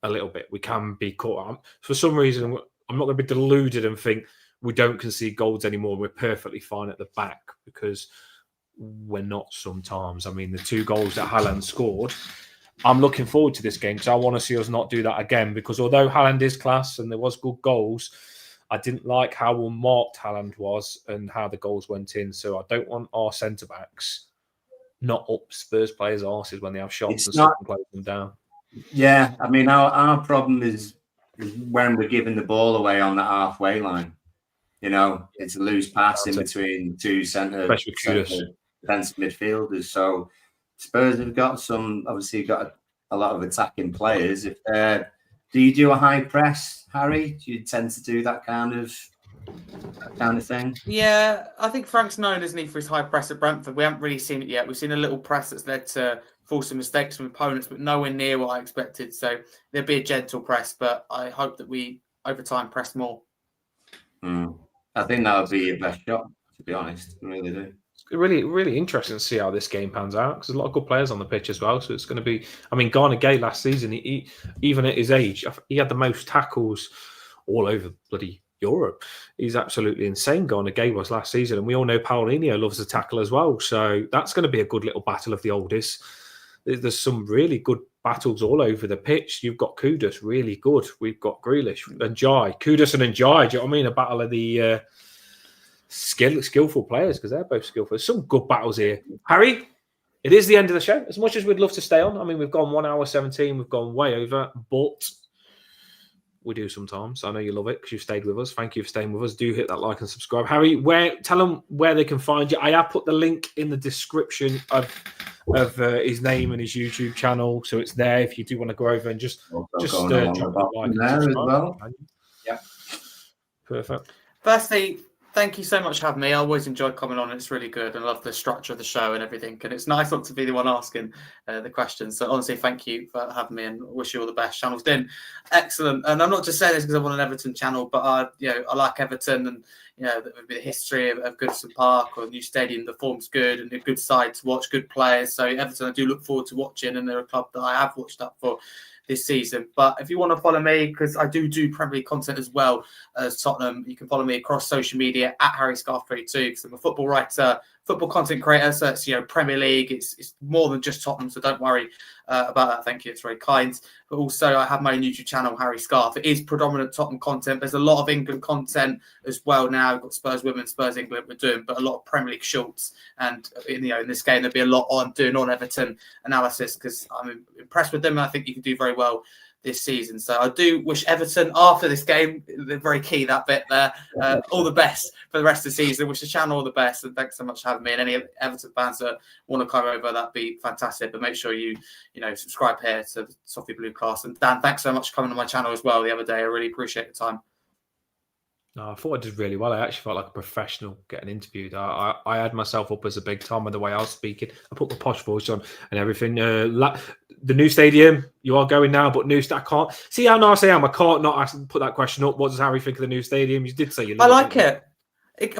A little bit. We can be caught. For some reason, I'm not going to be deluded and think we don't concede goals anymore. We're perfectly fine at the back, because we're not sometimes. I mean, the 2 goals that Haaland scored, I'm looking forward to this game because I want to see us not do that again, because although Haaland is class and there was good goals, I didn't like how unmarked Haaland was and how the goals went in. So I don't want our centre-backs not up Spurs players' arses when they have shots and close them down. Yeah, I mean, our problem is when we're giving the ball away on the halfway line. You know, it's a loose pass in between 2 centre defensive midfielders. So Spurs have got obviously got a lot of attacking players. If do you do a high press, Harry? Do you tend to do that kind of thing? Yeah, I think Frank's known, isn't he, for his high press at Brentford. We haven't really seen it yet. We've seen a little press that's led to forcing mistakes from opponents, but nowhere near what I expected. So there'll be a gentle press, but I hope that we, over time, press more. I think that would be your best shot, to be honest. I really do. It's really, really interesting to see how this game pans out, because there's a lot of good players on the pitch as well. So it's going to be, I mean, Garner Gay last season, he even at his age, he had the most tackles all over bloody Europe. He's absolutely insane, Garner Gay was last season. And we all know Paulinho loves to tackle as well. So that's going to be a good little battle of the oldest. There's some really good battles all over the pitch. You've got Kudus, really good. We've got Grealish and Jai. Kudus and Njai, do you know what I mean? A battle of the skillful players, because they're both skillful. There's some good battles here. Harry, it is the end of the show. As much as we'd love to stay on, I mean, we've gone 1 hour 17. We've gone way over, but we do sometimes. I know you love it because you've stayed with us. Thank you for staying with us. Do hit that like and subscribe. Harry, tell them where they can find you. I have put the link in the description of his name and his YouTube channel, so it's there if you do want to go over and just drop a like there as well. Yeah, perfect. Firstly, thank you so much for having me. I always enjoy coming on. It's really good. I love the structure of the show and everything. And it's nice not to be the one asking the questions. So honestly, thank you for having me and wish you all the best. Channel's been excellent. And I'm not just saying this because I want an Everton channel, but I like Everton, and the history of Goodison Park or the new stadium. The form's good and a good side to watch, good players. So Everton, I do look forward to watching, and they're a club that I have watched up for this season. But if you want to follow me, because I do Premier League content as well as Tottenham, you can follow me across social media at HarryScarf32, because I'm a football writer, football content creator. So it's Premier League. It's more than just Tottenham, so don't worry about that. Thank you, it's very kind. But also I have my YouTube channel, Harry Scarf. It is predominant Tottenham content. There's a lot of England content as well now. We've got Spurs Women, Spurs England we're doing, but a lot of Premier League shorts. And in this game there'll be a lot on Everton analysis, because I'm impressed with them, and I think you can do very well this season. So I do wish Everton, after this game, they're very key, that bit there, all the best for the rest of the season. Wish the channel all the best, and thanks so much for having me. And any Everton fans that want to come over, that'd be fantastic. But make sure you subscribe here to the Sophie Blue Class. And Dan, thanks so much for coming on my channel as well the other day. I really appreciate the time. No, I thought I did really well. I actually felt like a professional getting interviewed. I had myself up as a big time with the way I was speaking. I put the posh voice on and everything. The new stadium, you are going now, but I can't. See how nice I am? I can't not put that question up. What does Harry think of the new stadium? You did say you love it. I like it.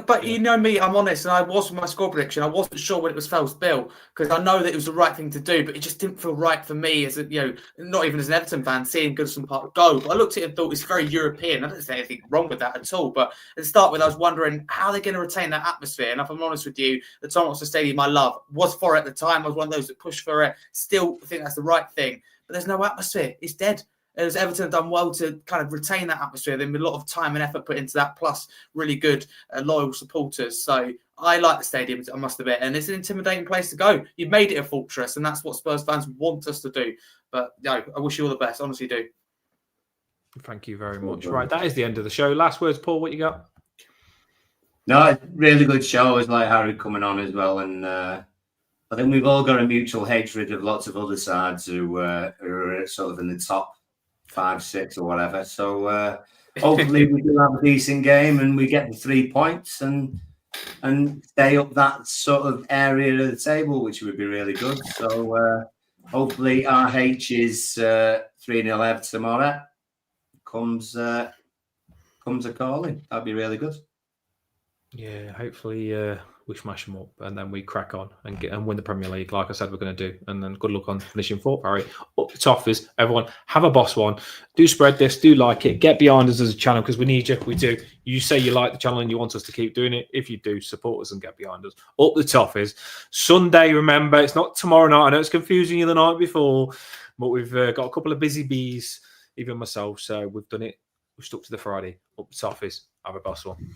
But you know me, I'm honest, and I was with my score prediction. I wasn't sure when it was Fell's bill, because I know that it was the right thing to do, but it just didn't feel right for me as not even as an Everton fan, seeing Goodison Park go. But I looked at it and thought it's very European. I don't see anything wrong with that at all. But to start with, I was wondering how they're going to retain that atmosphere. And if I'm honest with you, the Tottenham Hotspur Stadium I love was for it at the time. I was one of those that pushed for it. Still think that's the right thing. But there's no atmosphere. It's dead. As Everton have done well to kind of retain that atmosphere. There's been a lot of time and effort put into that, plus really good, loyal supporters. So I like the stadium, I must admit, and it's an intimidating place to go. You've made it a fortress, and that's what Spurs fans want us to do. But I wish you all the best. Honestly do. Thank you very much. Right, that is the end of the show. Last words, Paul. What you got? No, it's a really good show. It's like Harry coming on as well, and I think we've all got a mutual hatred of lots of other sides who are sort of in the top 5, 6 or whatever. So hopefully we do have a decent game and we get the 3 points and stay up that sort of area of the table, which would be really good. So hopefully RH is 3-0 Ev tomorrow. Comes a calling. That'd be really good. Yeah, hopefully we smash them up and then we crack on and win the Premier League, like I said we're going to do. And then good luck on finishing fourth, Harry. Up the Toffees, everyone, have a boss one. Do spread this, do like it, get behind us as a channel because we need you. We do. You say you like the channel and you want us to keep doing it. If you do, support us and get behind us. Up the Toffees. Sunday, remember, it's not tomorrow night. I know it's confusing you the night before, but we've got a couple of busy bees, even myself. So we've done it. We've stuck to the Friday. Up the Toffees. Have a boss one.